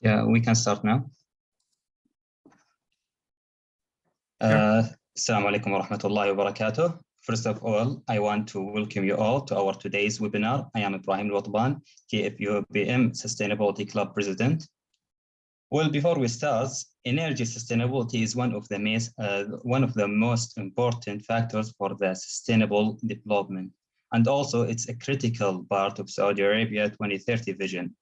Yeah, we can start now. Assalamu alaikum wa rahmatullahi wa barakatuh. First of all, I want to welcome you all to our today's webinar. I am Ibrahim Al-Watban, KFUPM Sustainability Club President. Well, before we start, energy sustainability is one of the most important factors for the sustainable development. And also it's a critical part of Saudi Arabia 2030 vision.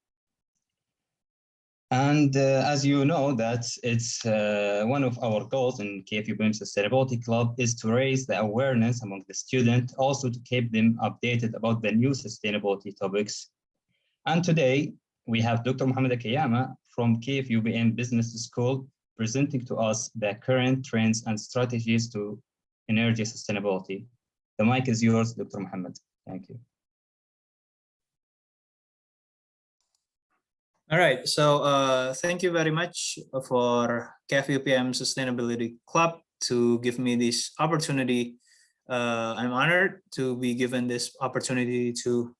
And as you know, that it's one of our goals in KFUPM Sustainability Club is to raise the awareness among the students, also to keep them updated about the new sustainability topics. And today we have Dr. Muhammed Akimaya from KFUPM Business School presenting to us the current trends and strategies to energy sustainability. The mic is yours, Dr. Muhammed. Thank you. All right, so thank you very much for KFUPM Sustainability Club to give me this opportunity. I'm honored to be given this opportunity to,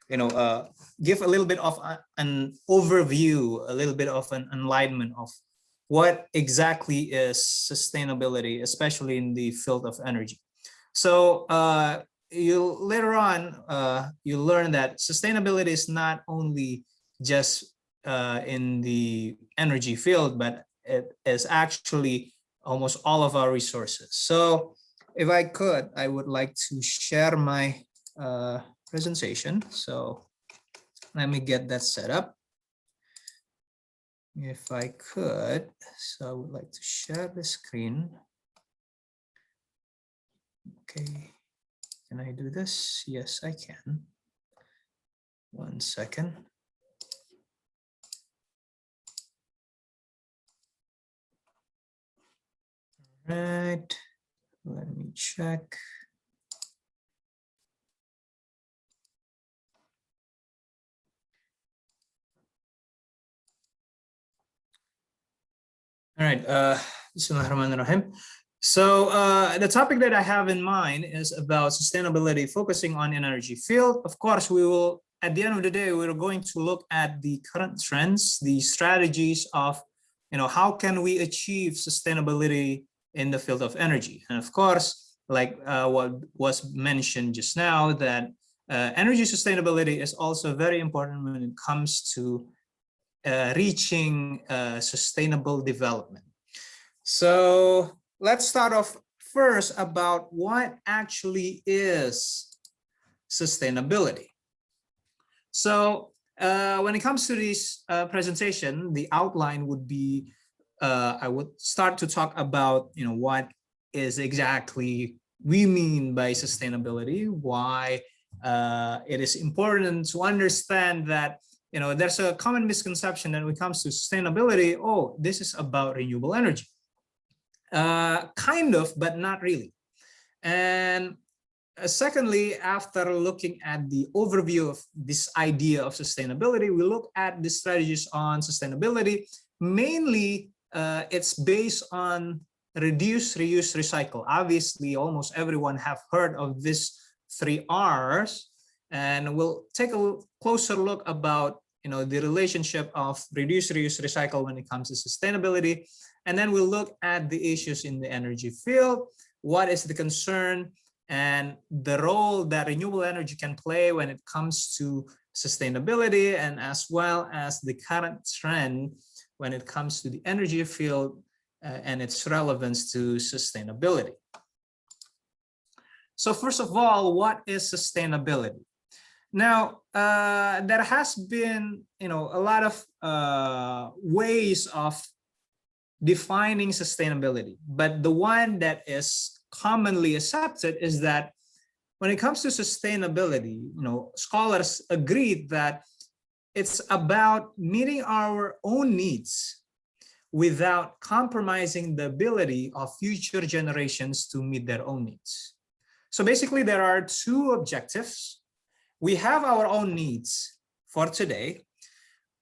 give a little bit of an overview, a little bit of an enlightenment of what exactly is sustainability, especially in the field of energy. So later on, you'll learn that sustainability is not only just in the energy field, but it is actually almost all of our resources. So if I could, I would like to share my presentation. So let me get that set up. If I could, so I would like to share the screen. Okay, can I do this? Yes, I can. 1 second. Right, let me check. All right, Bismillahirrahmanirrahim. So the topic that I have in mind is about sustainability, focusing on energy field. Of course, we will, at the end of the day, we're going to look at the current trends, the strategies of, how can we achieve sustainability in the field of energy. And of course, like what was mentioned just now, that energy sustainability is also very important when it comes to reaching sustainable development. So let's start off first about what actually is sustainability. So when it comes to this presentation, the outline would be I would start to talk about, what is exactly we mean by sustainability, why it is important to understand that, there's a common misconception that when it comes to sustainability, oh, this is about renewable energy. Kind of, but not really. And secondly, after looking at the overview of this idea of sustainability, we look at the strategies on sustainability. Mainly, it's based on reduce, reuse, recycle. Obviously, almost everyone have heard of these 3 R's, and we'll take a closer look about the relationship of reduce, reuse, recycle when it comes to sustainability. And then we'll look at the issues in the energy field, what is the concern, and the role that renewable energy can play when it comes to sustainability, and as well as the current trend when it comes to the energy field and its relevance to sustainability. So first of all, what is sustainability? Now, there has been, a lot of ways of defining sustainability, but the one that is commonly accepted is that when it comes to sustainability, scholars agree that it's about meeting our own needs without compromising the ability of future generations to meet their own needs. So basically, there are 2 objectives. We have our own needs for today,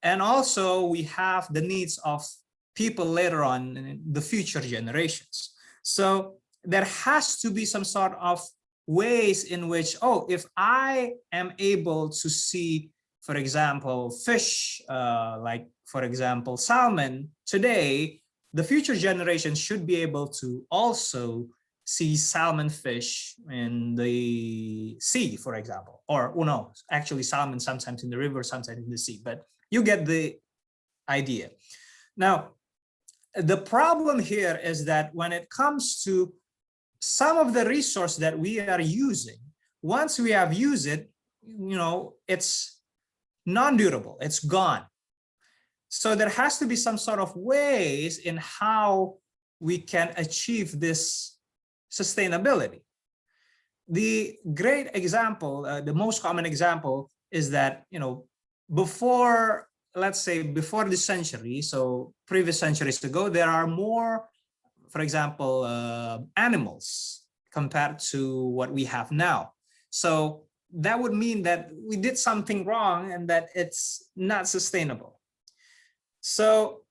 and also we have the needs of people later on in the future generations. So there has to be some sort of ways in which, oh, if I am able to see for example, fish, like, for example, salmon, today, the future generations should be able to also see salmon fish in the sea, for example, or who knows, actually salmon sometimes in the river, sometimes in the sea, but you get the idea. Now, the problem here is that when it comes to some of the resource that we are using, once we have used it, it's non-durable, it's gone. So there has to be some sort of ways in how we can achieve this sustainability. The great example, the most common example is that, before, let's say before this century, so previous centuries ago, there are more, for example, animals compared to what we have now. So that would mean that we did something wrong and that it's not sustainable. So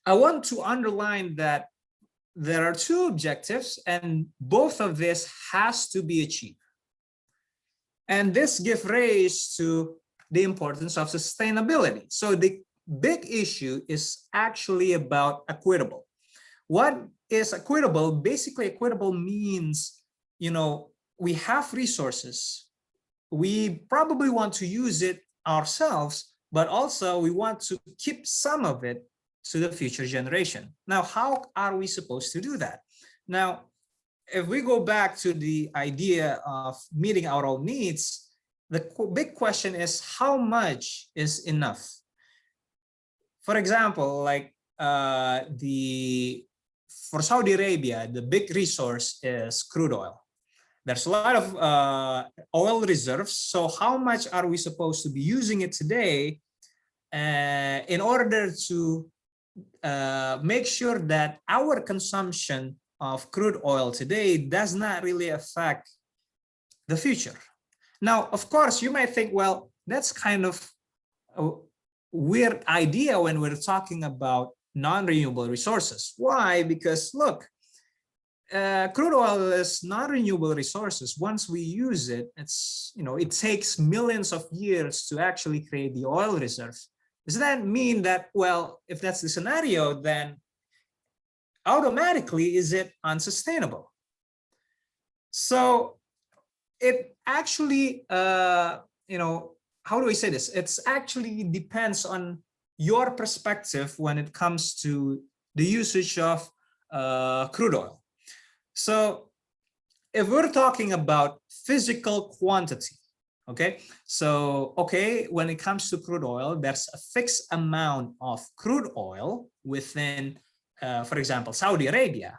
I want to underline that there are two objectives and both of this has to be achieved. And this gives rise to the importance of sustainability. So the big issue is actually about equitable. What is equitable? Basically, equitable means, we have resources. We probably want to use it ourselves, but also we want to keep some of it to the future generation. Now, how are we supposed to do that? Now, if we go back to the idea of meeting our own needs, the big question is how much is enough? For example, like for Saudi Arabia, the big resource is crude oil. There's a lot of oil reserves. So how much are we supposed to be using it today in order to make sure that our consumption of crude oil today does not really affect the future? Now, of course, you might think, well, that's kind of a weird idea when we're talking about non-renewable resources. Why? Because look, crude oil is non-renewable resources. Once we use it, it takes millions of years to actually create the oil reserves. Does that mean that, well, if that's the scenario, then automatically is it unsustainable? So it actually, how do I say this? It's actually depends on your perspective when it comes to the usage of crude oil. So if we're talking about physical quantity, okay, so, when it comes to crude oil, there's a fixed amount of crude oil within, for example, Saudi Arabia.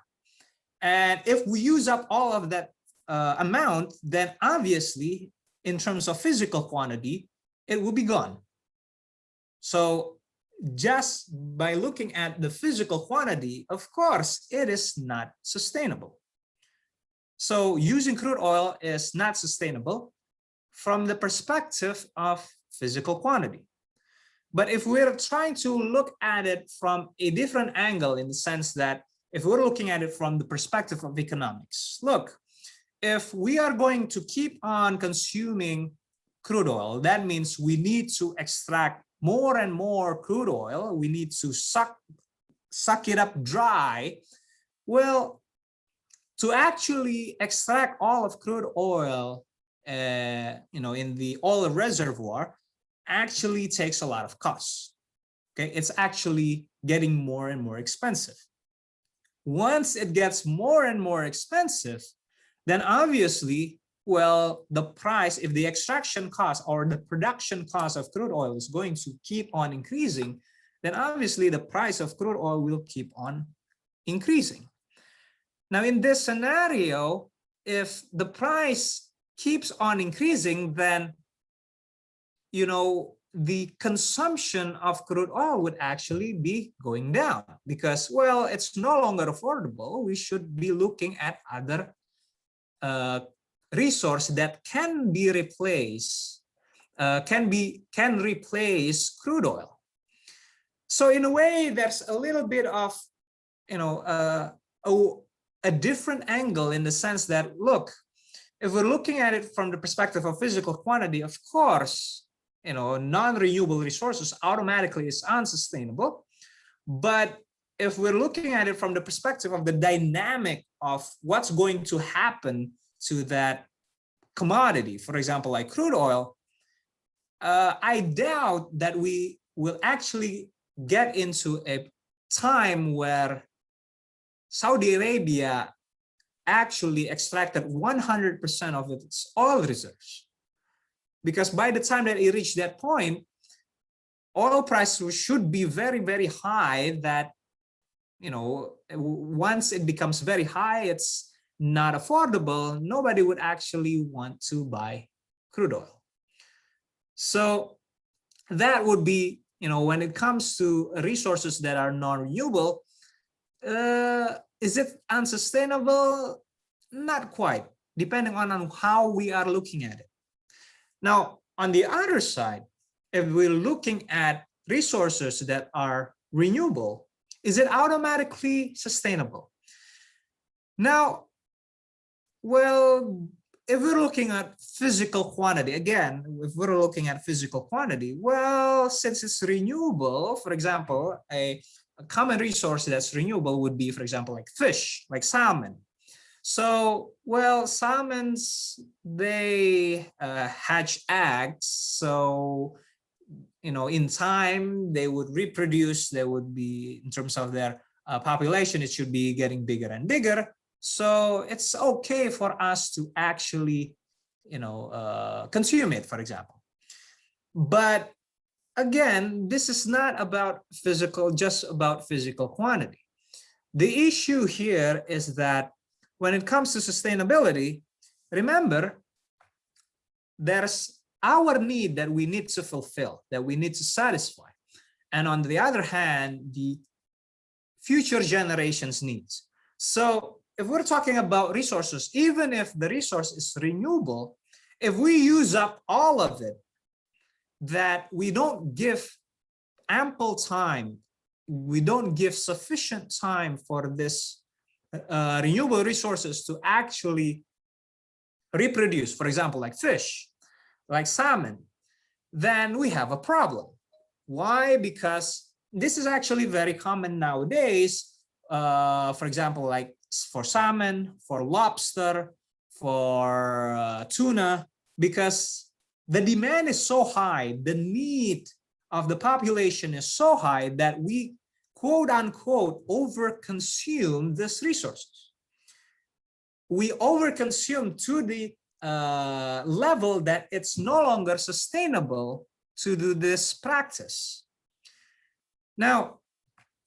And if we use up all of that amount, then obviously, in terms of physical quantity, it will be gone. So just by looking at the physical quantity, of course, it is not sustainable. So using crude oil is not sustainable from the perspective of physical quantity. But if we're trying to look at it from a different angle, in the sense that if we're looking at it from the perspective of economics, look, if we are going to keep on consuming crude oil, that means we need to extract more and more crude oil. We need to suck it up dry. Well, to actually extract all of crude oil, in the oil reservoir, actually takes a lot of costs. Okay, it's actually getting more and more expensive. Once it gets more and more expensive, then obviously, well, the price, if the extraction cost or the production cost of crude oil is going to keep on increasing, then obviously the price of crude oil will keep on increasing. Now, in this scenario, if the price keeps on increasing, then, the consumption of crude oil would actually be going down because, well, it's no longer affordable. We should be looking at other resource that can be replaced, can replace crude oil. So in a way, there's a little bit of, a different angle in the sense that, look, if we're looking at it from the perspective of physical quantity, of course, non-renewable resources automatically is unsustainable. But if we're looking at it from the perspective of the dynamic of what's going to happen to that commodity, for example, like crude oil, I doubt that we will actually get into a time where Saudi Arabia actually extracted 100% of its oil reserves. Because by the time that it reached that point, oil prices should be very, very high that, once it becomes very high, it's not affordable. Nobody would actually want to buy crude oil. So that would be, when it comes to resources that are non-renewable, is it unsustainable? Not quite, depending on how we are looking at it. Now, on the other side, if we're looking at resources that are renewable, is it automatically sustainable? Now, well, if we're looking at physical quantity, again, if we're looking at physical quantity, well, since it's renewable, for example, a common resource that's renewable would be, for example, like fish, like salmon. So, well, salmons, they hatch eggs. So, in time, they would reproduce. They would be, in terms of their population, it should be getting bigger and bigger. So it's okay for us to actually, consume it, for example. But again, this is not about just about physical quantity. The issue here is that when it comes to sustainability, remember, there's our need that we need to fulfill, that we need to satisfy. And on the other hand, the future generations' needs. So if we're talking about resources, even if the resource is renewable, if we use up all of it, that we don't give ample time, we don't give sufficient time for this renewable resources to actually reproduce, for example, like fish, like salmon, then we have a problem. Why? Because this is actually very common nowadays. For example, like for salmon, for lobster, for tuna, because the demand is so high, the need of the population is so high that we, quote unquote, overconsume these resources. We overconsume to the level that it's no longer sustainable to do this practice. Now,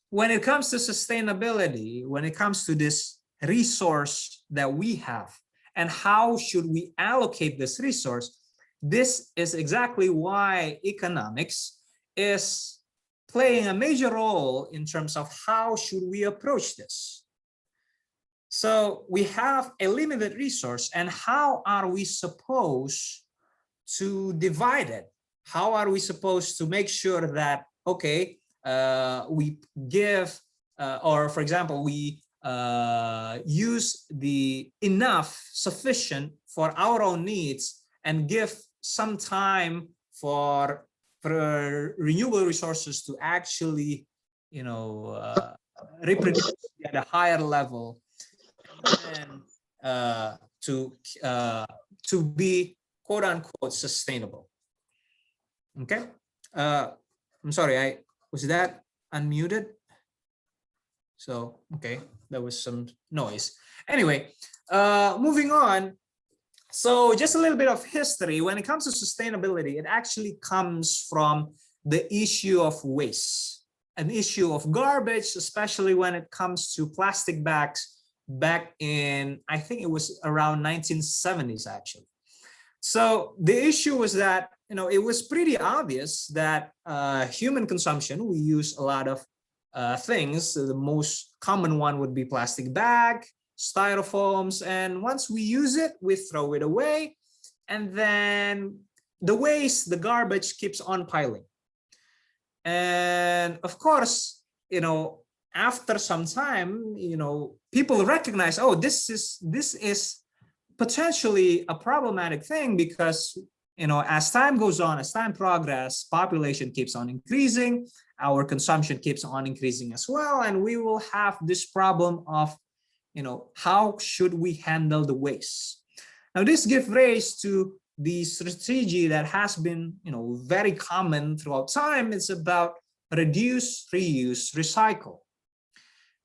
when it comes to sustainability, when it comes to this resource that we have, and how should we allocate this resource, this is exactly why economics is playing a major role in terms of how should we approach this. So we have a limited resource, and how are we supposed to divide it? How are we supposed to make sure that, okay, we give, or for example, we use the sufficient for our own needs, and give some time for renewable resources to actually, reproduce at a higher level, and to be quote unquote sustainable. Okay, I'm sorry, was that unmuted? So, okay, there was some noise. Anyway, moving on. So just a little bit of history. When it comes to sustainability, it actually comes from the issue of waste, an issue of garbage, especially when it comes to plastic bags back in, I think it was around 1970s actually. So the issue was that, it was pretty obvious that human consumption, we use a lot of things. The most common one would be plastic bag, styrofoams, and once we use it, we throw it away, and then the waste, the garbage keeps on piling. And of course, after some time, people recognize, oh, this is potentially a problematic thing, because as time goes on, as time progresses, population keeps on increasing, our consumption keeps on increasing as well, and we will have this problem of, how should we handle the waste? Now, this gives rise to the strategy that has been, very common throughout time. It's about reduce, reuse, recycle.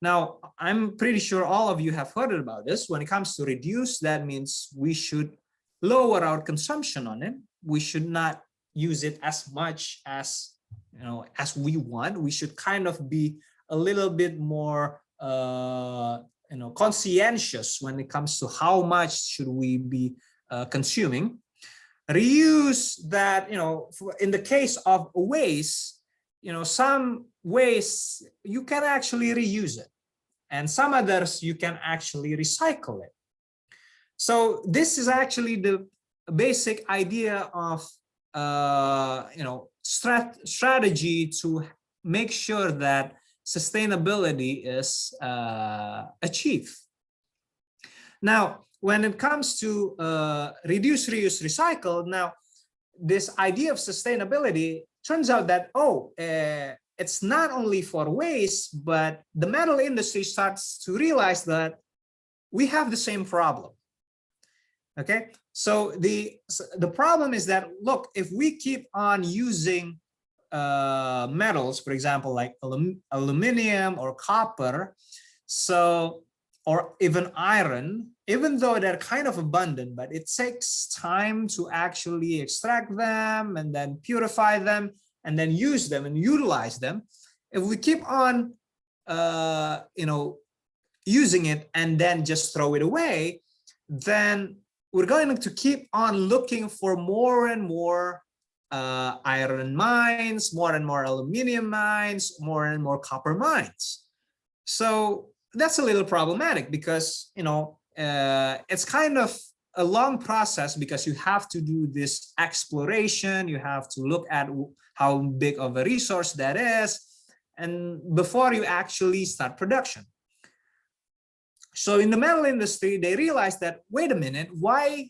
Now, I'm pretty sure all of you have heard about this. When it comes to reduce, that means we should lower our consumption on it. We should not use it as much as, as we want. We should kind of be a little bit more, conscientious when it comes to how much should we be consuming. Reuse, that, in the case of waste, some waste you can actually reuse it, and some others you can actually recycle it. So this is actually the basic idea of strategy to make sure that sustainability is achieved. Now, when it comes to reduce, reuse, recycle, now this idea of sustainability turns out that, it's not only for waste, but the metal industry starts to realize that we have the same problem. Okay, so the problem is that, look, if we keep on using metals, for example, like aluminum or copper, or even iron, even though they're kind of abundant, but it takes time to actually extract them and then purify them and then use them and utilize them. If we keep on, using it and then just throw it away, then we're going to keep on looking for more and more iron mines, more and more aluminum mines, more and more copper mines. So that's a little problematic because, it's kind of a long process, because you have to do this exploration, you have to look at how big of a resource that is, and before you actually start production. So in the metal industry, they realized that, wait a minute, why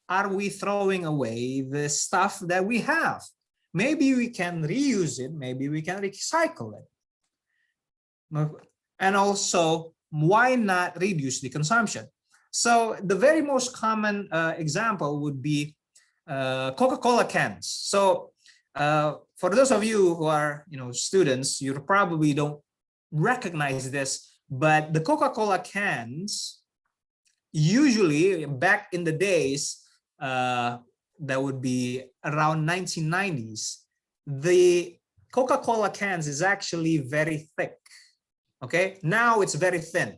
are we throwing away the stuff that we have? Maybe we can reuse it, maybe we can recycle it. And also, why not reduce the consumption? So the very most common example would be Coca-Cola cans. So for those of you who are, students, you probably don't recognize this, but the Coca-Cola cans, usually back in the days, that would be around 1990s, the Coca-Cola cans is actually very thick. Okay, now it's very thin,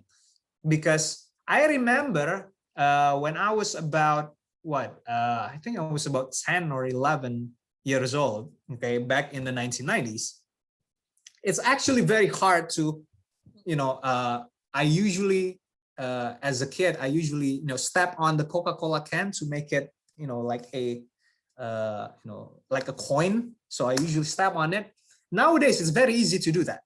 because I remember when I was about I think I was about 10 or 11 years old, okay, back in the 1990s. It's actually very hard to, I usually, as a kid, I usually, step on the Coca-Cola can to make it, like a, like a coin. So I usually step on it. Nowadays, it's very easy to do that.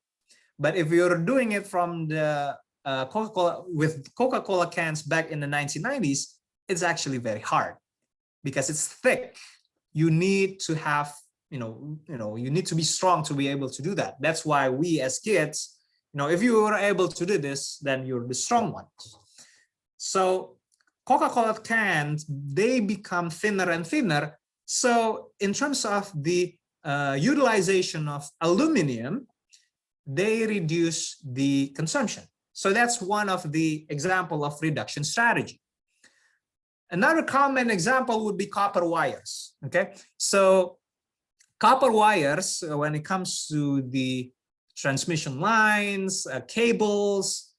But if you're doing it from the Coca-Cola cans back in the 1990s, it's actually very hard because it's thick. You need to have, you need to be strong to be able to do that. That's why we as kids, if you were able to do this, then you're the strong ones. So Coca-Cola cans, they become thinner and thinner. So in terms of the utilization of aluminum, they reduce the consumption. So that's one of the example of reduction strategy. Another common example would be copper wires. Okay, so copper wires, when it comes to the transmission lines, cables,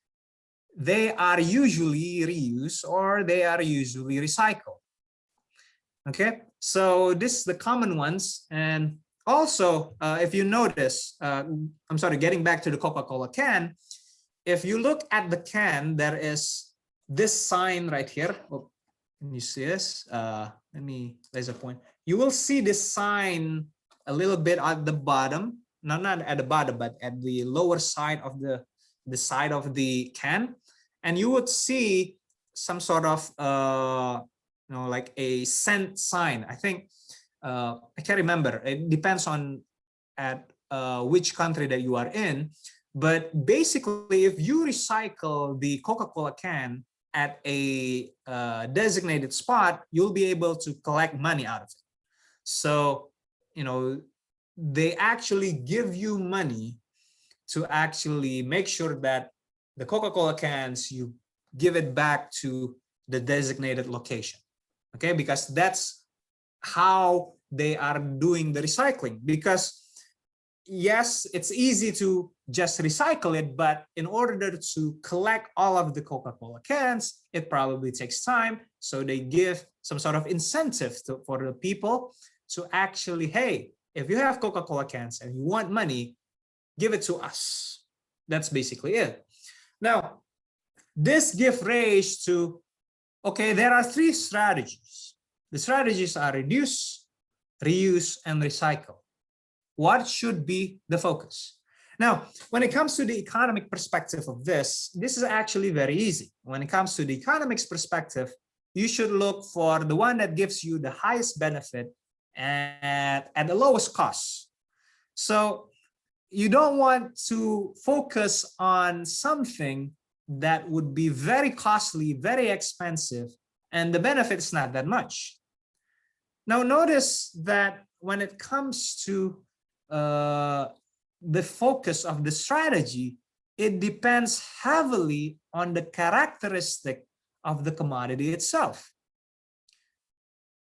they are usually reused or they are usually recycled. Okay, so this is the common ones. And also, if you notice, I'm sorry, getting back to the Coca-Cola can, if you look at the can, there is this sign right here. Oh, can you see this? Let me place a point. You will see this sign a little bit at the bottom, not at the bottom, but at the lower side of the side of the can. And you would see some sort of, like a cent sign. I think I can't remember. It depends on at which country that you are in. But basically, if you recycle the Coca-Cola can at a designated spot, you'll be able to collect money out of it. So, you know, they actually give you money to actually make sure that the Coca-Cola cans, you give it back to the designated location. Okay, because that's how they are doing the recycling. Because yes, it's easy to just recycle it, but in order to collect all of the Coca-Cola cans, it probably takes time. So they give some sort of incentive for the people to actually, hey, if you have Coca-Cola cans and you want money, give it to us. That's basically it. Now, this gives rise to, okay, there are three strategies. The strategies are reduce, reuse, and recycle. What should be the focus? Now, when it comes to the economic perspective of this is actually very easy. When it comes to the economics perspective, you should look for the one that gives you the highest benefit at the lowest cost. So you don't want to focus on something that would be very costly, very expensive, and the benefit is not that much. Now, notice that when it comes to the focus of the strategy, it depends heavily on the characteristic of the commodity itself.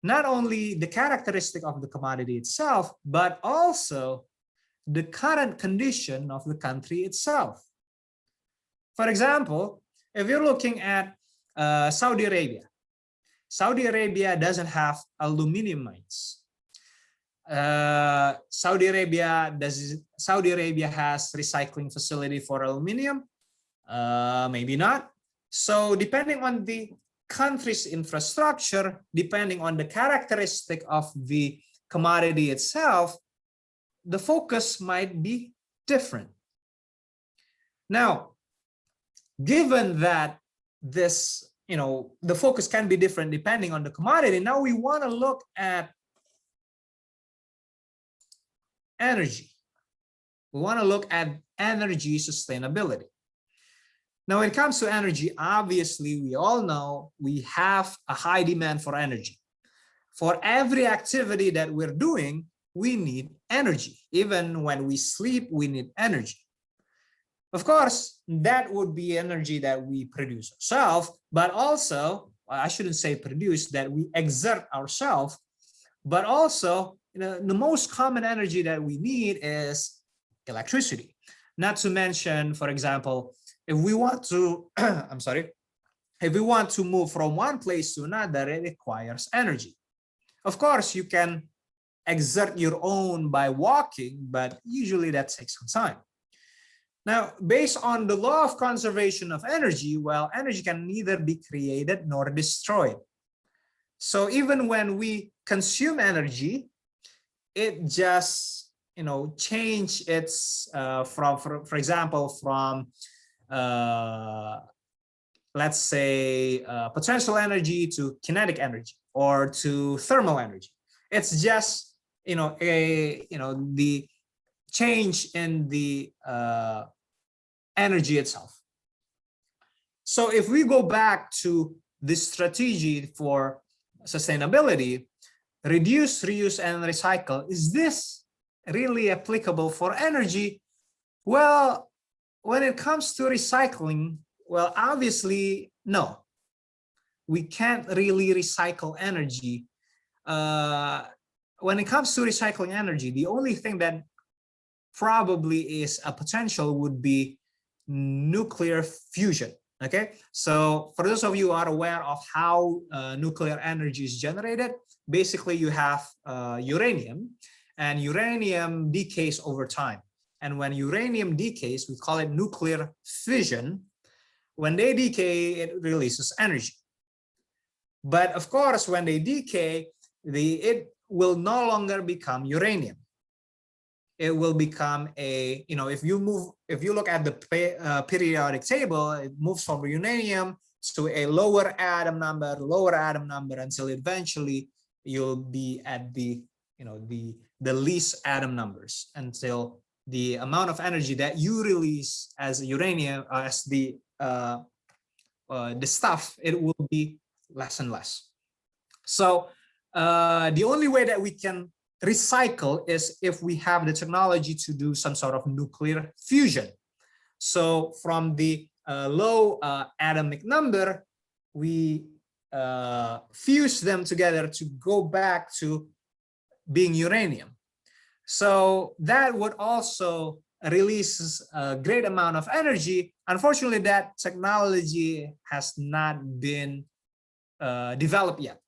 Not only the characteristic of the commodity itself, but also the current condition of the country itself. For example, if you're looking at Saudi Arabia, Saudi Arabia doesn't have aluminum mines. Saudi Arabia has recycling facility for aluminum? Maybe not. So depending on the country's infrastructure, depending on the characteristic of the commodity itself, the focus might be different. Now, given that this, the focus can be different depending on the commodity, now we want to look at energy. We want to look at energy sustainability. Now, when it comes to energy, obviously, we all know we have a high demand for energy. For every activity that we're doing, we need energy. Even when we sleep, we need energy. Of course, that would be energy that we produce ourselves, but also, I shouldn't say produce, that we exert ourselves, but also, the most common energy that we need is electricity. Not to mention, for example, if we want to, if we want to move from one place to another, it requires energy. Of course, you can exert your own by walking, but usually that takes some time. Now, based on the law of conservation of energy, well, energy can neither be created nor destroyed. So even when we consume energy, it just, change its for example, from let's say potential energy to kinetic energy or to thermal energy. It's just the change in the energy itself. So if we go back to the strategy for sustainability, reduce, reuse, and recycle, is this really applicable for energy? Well, when it comes to recycling, well, obviously, no. We can't really recycle energy. When it comes to recycling energy, the only thing that probably is a potential would be nuclear fusion. Okay, so for those of you who are aware of how nuclear energy is generated, basically you have uranium, and uranium decays over time. And when uranium decays, we call it nuclear fission. When they decay, it releases energy. But of course, when they decay, it will no longer become uranium. It will become a, if you look at the periodic table, it moves from uranium to a lower atom number, until eventually you'll be at the the least atom numbers until the amount of energy that you release as uranium, as the stuff, it will be less and less. So the only way that we can recycle is if we have the technology to do some sort of nuclear fusion. So from the low atomic number, we fuse them together to go back to being uranium. So that would also release a great amount of energy. Unfortunately, that technology has not been developed yet.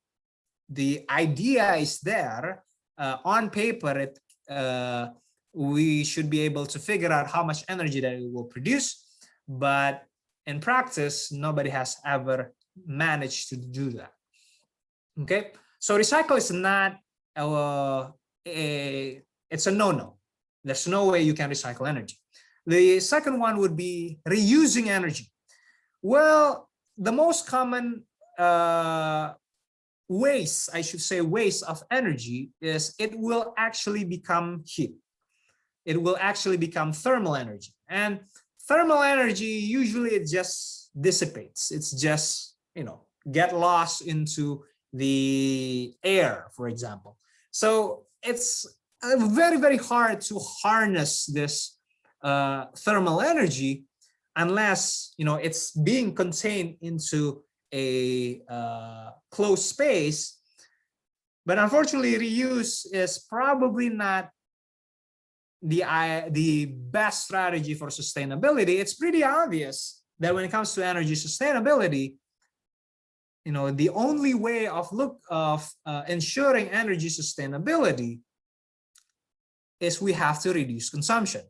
The idea is there. On paper, we should be able to figure out how much energy that it will produce, but in practice, nobody has ever managed to do that. Okay, so recycle is not it's a no-no. There's no way you can recycle energy. The second one would be reusing energy. Well, the most common waste, I should say, waste of energy is it will actually become heat. It will actually become thermal energy. And thermal energy, usually it just dissipates. It's just, get lost into the air, for example. So it's very, very hard to harness this thermal energy unless, it's being contained into a closed space. But unfortunately, reuse is probably not the best strategy for sustainability. It's pretty obvious that when it comes to energy sustainability, the only way of ensuring energy sustainability is we have to reduce consumption.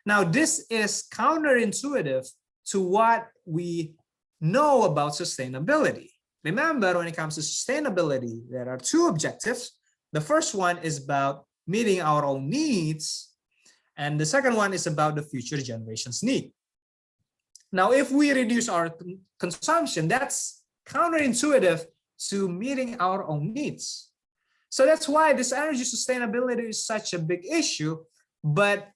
Now, this is counterintuitive to what we know about sustainability. Remember, when it comes to sustainability, there are two objectives. The first one is about meeting our own needs, and the second one is about the future generations' need. Now, if we reduce our consumption, that's counterintuitive to meeting our own needs. So that's why this energy sustainability is such a big issue. But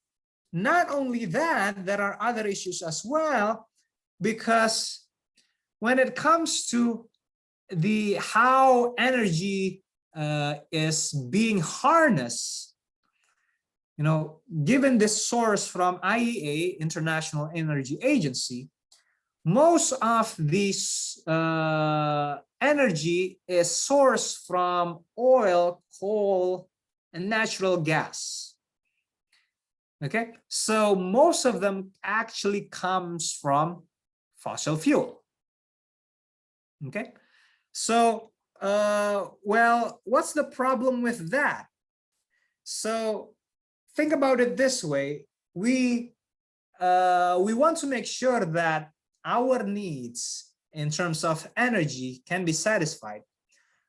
not only that, there are other issues as well, because when it comes to how energy is being harnessed, given this source from IEA, International Energy Agency, most of this energy is sourced from oil, coal, and natural gas. Okay, so most of them actually comes from fossil fuel. Okay, so well, what's the problem with that? So think about it this way: we want to make sure that our needs in terms of energy can be satisfied.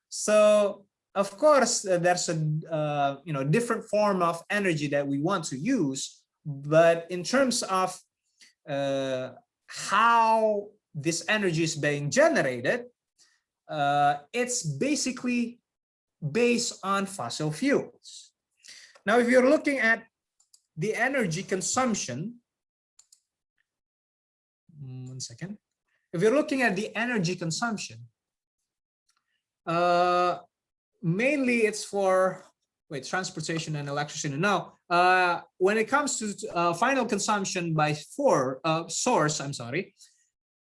So of course, there's a different form of energy that we want to use, but in terms of how this energy is being generated, it's basically based on fossil fuels. Now, if you're looking at the energy consumption, one second. If you're looking at the energy consumption, mainly it's for transportation and electricity. Now, when it comes to final consumption by source,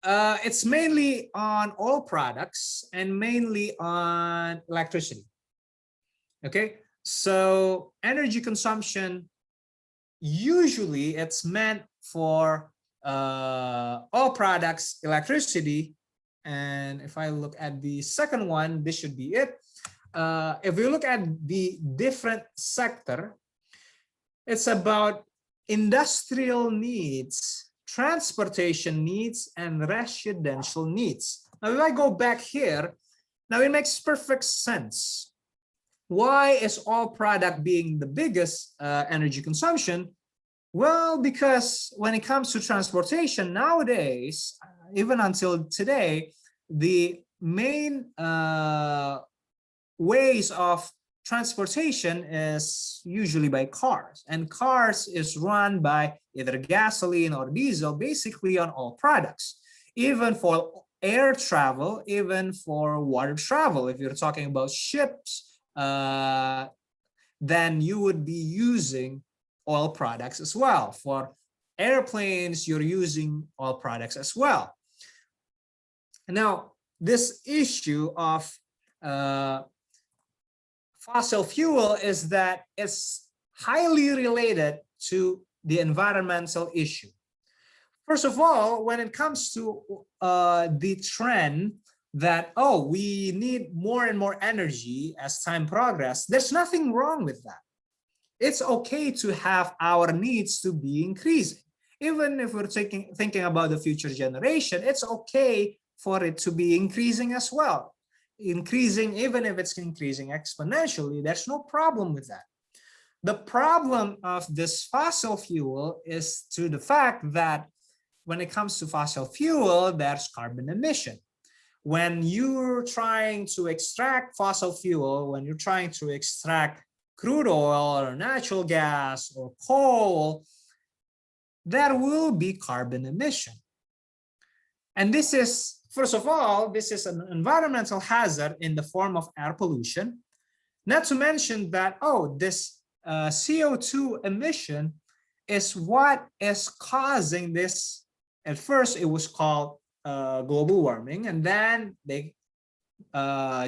it's mainly on oil products and mainly on electricity. Okay, so energy consumption, usually it's meant for oil products, electricity, and if I look at the second one, this should be it. If we look at the different sector, it's about industrial needs, transportation needs, and residential needs. Now, if I go back here, now it makes perfect sense. Why is oil product being the biggest energy consumption? Well, because when it comes to transportation nowadays, even until today, the main ways of transportation is usually by cars, and cars is run by either gasoline or diesel, basically on all products, even for air travel, even for water travel. If you're talking about ships, then you would be using oil products as well. For airplanes, you're using oil products as well. Now, this issue of fossil fuel is that it's highly related to the environmental issue. First of all, when it comes to the trend that, oh, we need more and more energy as time progresses, there's nothing wrong with that. It's okay to have our needs to be increasing. Even if we're thinking about the future generation, it's okay for it to be increasing as well. Increasing, even if it's increasing exponentially, there's no problem with that. The problem of this fossil fuel is to the fact that when it comes to fossil fuel, there's carbon emission. When you're trying to extract fossil fuel, when you're trying to extract crude oil or natural gas or coal, there will be carbon emission. And this is, first of all, this is an environmental hazard in the form of air pollution. Not to mention that, oh, this CO2 emission is what is causing this. At first, it was called global warming, and then they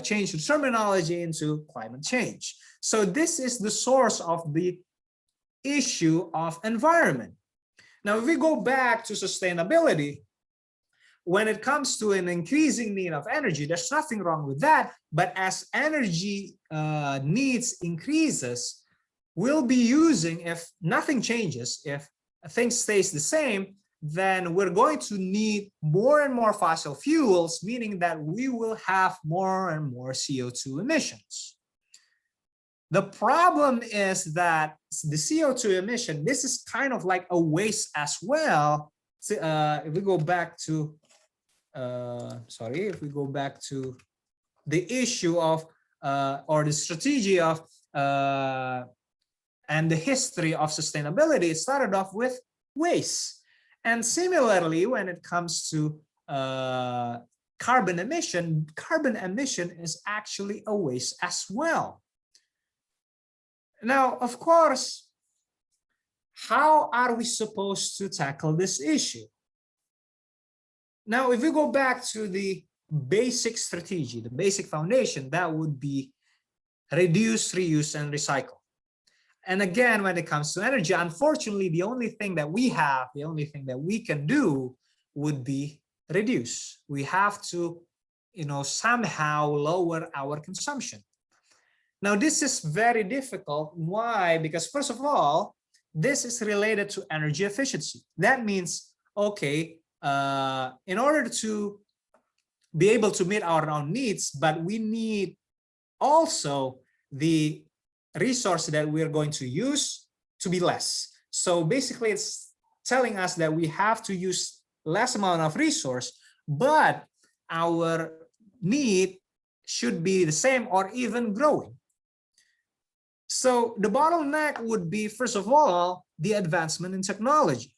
changed the terminology into climate change. So this is the source of the issue of environment. Now, if we go back to sustainability, when it comes to an increasing need of energy, there's nothing wrong with that. But as energy needs increases, we'll be using, if nothing changes, if things stays the same, then we're going to need more and more fossil fuels, meaning that we will have more and more CO2 emissions. The problem is that the CO2 emission, this is kind of like a waste as well. If we go back to, if we go back to the issue of, or the strategy of, and the history of sustainability, it started off with waste. And similarly, when it comes to carbon emission is actually a waste as well. Now, of course, how are we supposed to tackle this issue? Now, if we go back to the basic strategy, the basic foundation, that would be reduce, reuse, and recycle. And again, when it comes to energy, unfortunately, the only thing that we have, the only thing that we can do would be reduce. We have to, somehow lower our consumption. Now, this is very difficult. Why? Because first of all, this is related to energy efficiency. That means, okay, in order to be able to meet our own needs, but we need also the resource that we're going to use to be less. So basically, it's telling us that we have to use less amount of resource, but our need should be the same or even growing. So the bottleneck would be, first of all, the advancement in technology.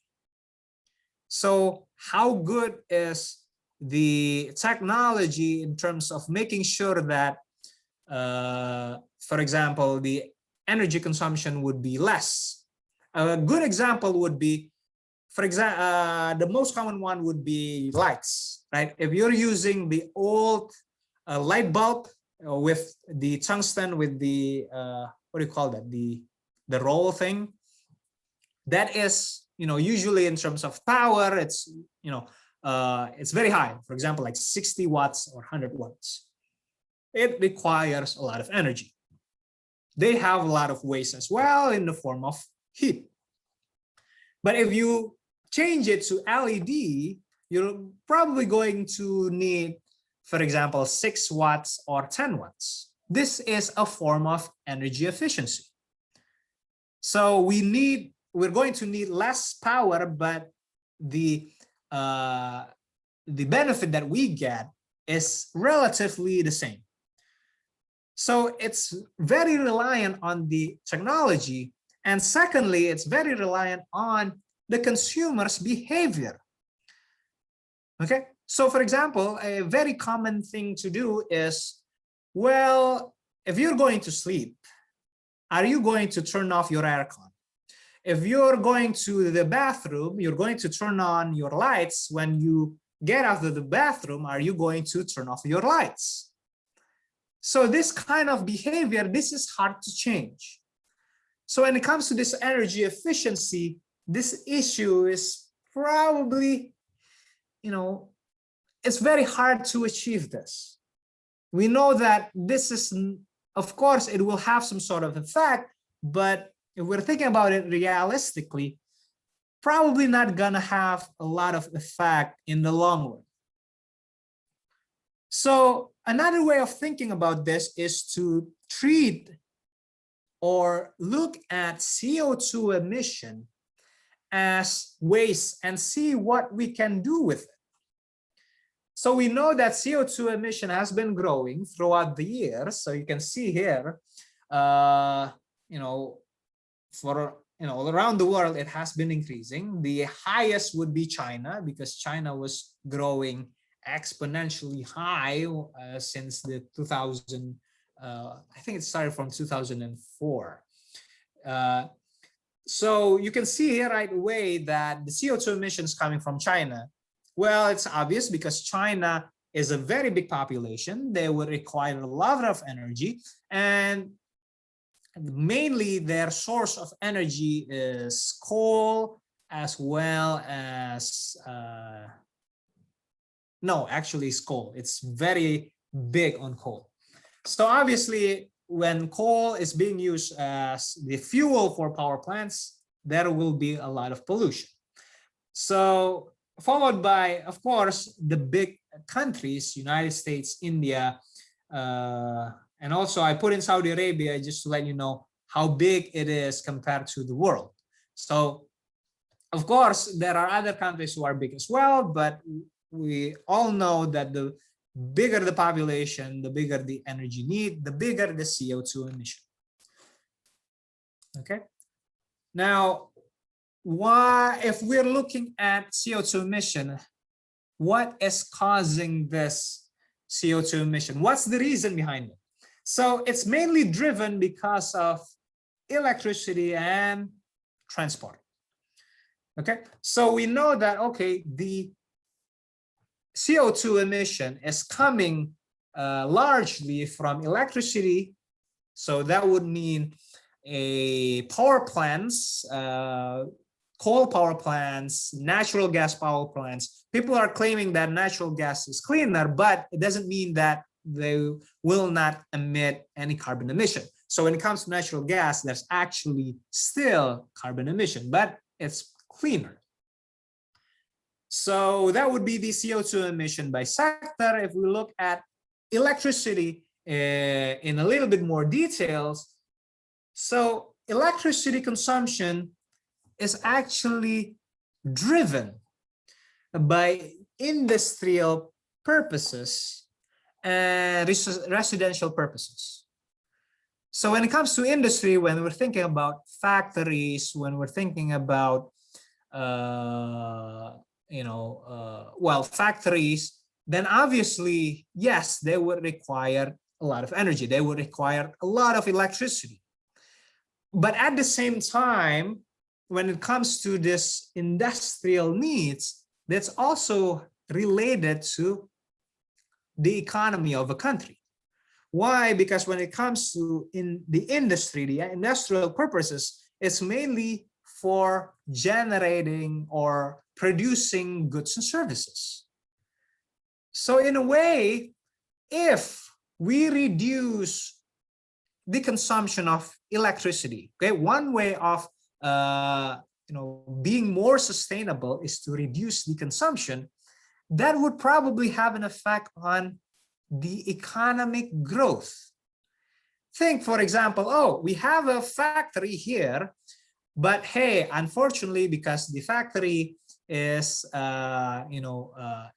So how good is the technology in terms of making sure that, for example, the energy consumption would be less? A good example would be, for example, the most common one would be lights, right? If you're using the old light bulb with the tungsten, with the what do you call that? The roll thing. That is, usually in terms of power, it's it's very high. For example, like 60 watts or 100 watts. It requires a lot of energy. They have a lot of waste as well in the form of heat. But if you change it to LED, you're probably going to need, for example, 6 watts or 10 watts. This is a form of energy efficiency. So we're going to need less power, but the benefit that we get is relatively the same. So it's very reliant on the technology. And secondly, it's very reliant on the consumer's behavior. Okay, so for example, a very common thing to do is, well, if you're going to sleep, are you going to turn off your aircon? If you're going to the bathroom, you're going to turn on your lights. When you get out of the bathroom, are you going to turn off your lights? So this kind of behavior, this is hard to change. So when it comes to this energy efficiency, this issue is probably, it's very hard to achieve this. We know that this is, of course, it will have some sort of effect, but if we're thinking about it realistically, probably not gonna have a lot of effect in the long run. So another way of thinking about this is to treat or look at CO2 emission as waste and see what we can do with it. So we know that CO2 emission has been growing throughout the years. So you can see here, around the world, it has been increasing. The highest would be China, because China was growing exponentially high since the 2000. I think it started from 2004. So you can see here right away that the CO2 emissions coming from China, well, it's obvious because China is a very big population. They would require a lot of energy, and mainly their source of energy is coal, as well as, no, actually it's coal. It's very big on coal. So obviously, when coal is being used as the fuel for power plants, there will be a lot of pollution. So followed by, of course, the big countries, United States, India, and also I put in Saudi Arabia just to let you know how big it is compared to the world. So of course, there are other countries who are big as well, but we all know that the bigger the population, the bigger the energy need, the bigger the CO2 emission. Okay. Now, why, if we're looking at CO2 emission, what is causing this CO2 emission? What's the reason behind it? So it's mainly driven because of electricity and transport. Okay, so we know that, okay, the CO2 emission is coming largely from electricity. So that would mean power plants, coal power plants, natural gas power plants. People are claiming that natural gas is cleaner, but it doesn't mean that they will not emit any carbon emission. So when it comes to natural gas, there's actually still carbon emission, but it's cleaner. So that would be the CO2 emission by sector. If we look at electricity in a little bit more details, so electricity consumption is actually driven by industrial purposes and residential purposes. So when it comes to industry, when we're thinking about factories, when we're thinking about factories, then obviously, yes, they would require a lot of energy. They would require a lot of electricity. But at the same time, when it comes to this industrial needs, that's also related to the economy of a country. Why? Because when it comes to the industry, the industrial purposes, it's mainly for generating or producing goods and services. So in a way, if we reduce the consumption of electricity, okay, one way of being more sustainable is to reduce the consumption. That would probably have an effect on the economic growth. Think, for example, oh, we have a factory here, but hey, unfortunately, because the factory is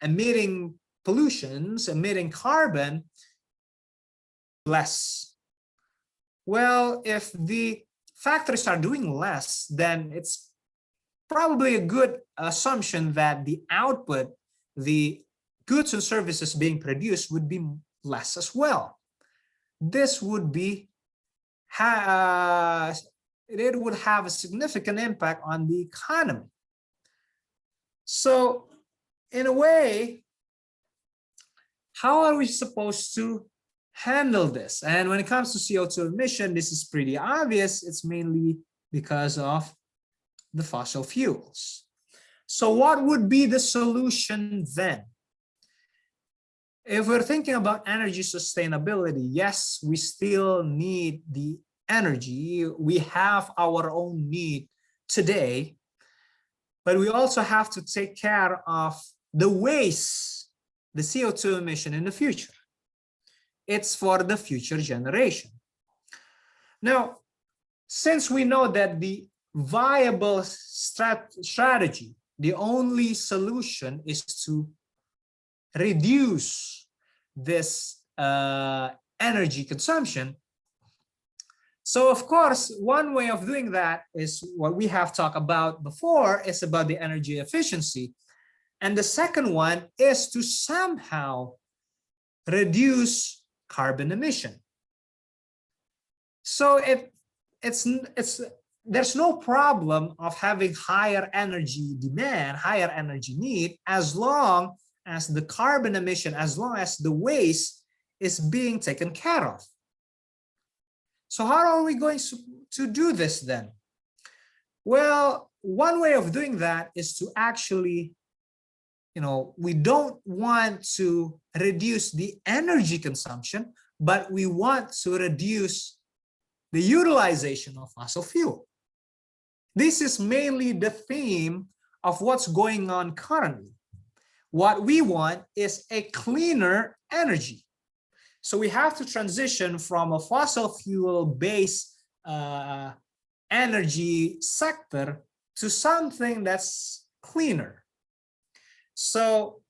emitting pollutions, emitting carbon, less Well, if the factories are doing less, then it's probably a good assumption that the output, the goods and services being produced would be less as well. This would be, it would have a significant impact on the economy. So in a way, how are we supposed to handle this? And when it comes to CO2 emission, this is pretty obvious. It's mainly because of the fossil fuels. So what would be the solution then? If we're thinking about energy sustainability, yes, we still need the energy. We have our own need today, but we also have to take care of the waste, the CO2 emission in the future. It's for the future generation. Now, since we know that the viable strategy, the only solution is to reduce this energy consumption. So of course, one way of doing that is what we have talked about before, is about the energy efficiency. And the second one is to somehow reduce carbon emission. So there's no problem of having higher energy demand, higher energy need, as long as the carbon emission, as long as the waste is being taken care of. So how are we going to do this then? Well, one way of doing that is to actually, we don't want to reduce the energy consumption, but we want to reduce the utilization of fossil fuel. This is mainly the theme of what's going on currently. What we want is a cleaner energy. So we have to transition from a fossil fuel-based energy sector to something that's cleaner. So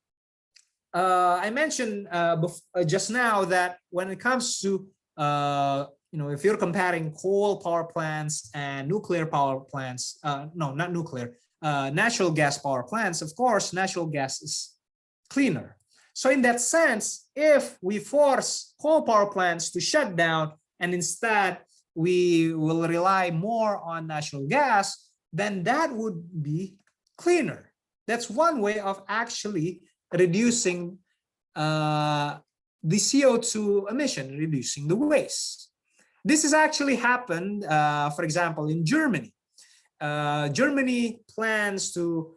I mentioned just now that when it comes to, if you're comparing coal power plants and nuclear power plants, no, not nuclear, natural gas power plants, of course, natural gas is cleaner. So in that sense, if we force coal power plants to shut down and instead we will rely more on natural gas, then that would be cleaner. That's one way of actually reducing the CO2 emission, reducing the waste. This has actually happened, for example, in Germany. Germany plans to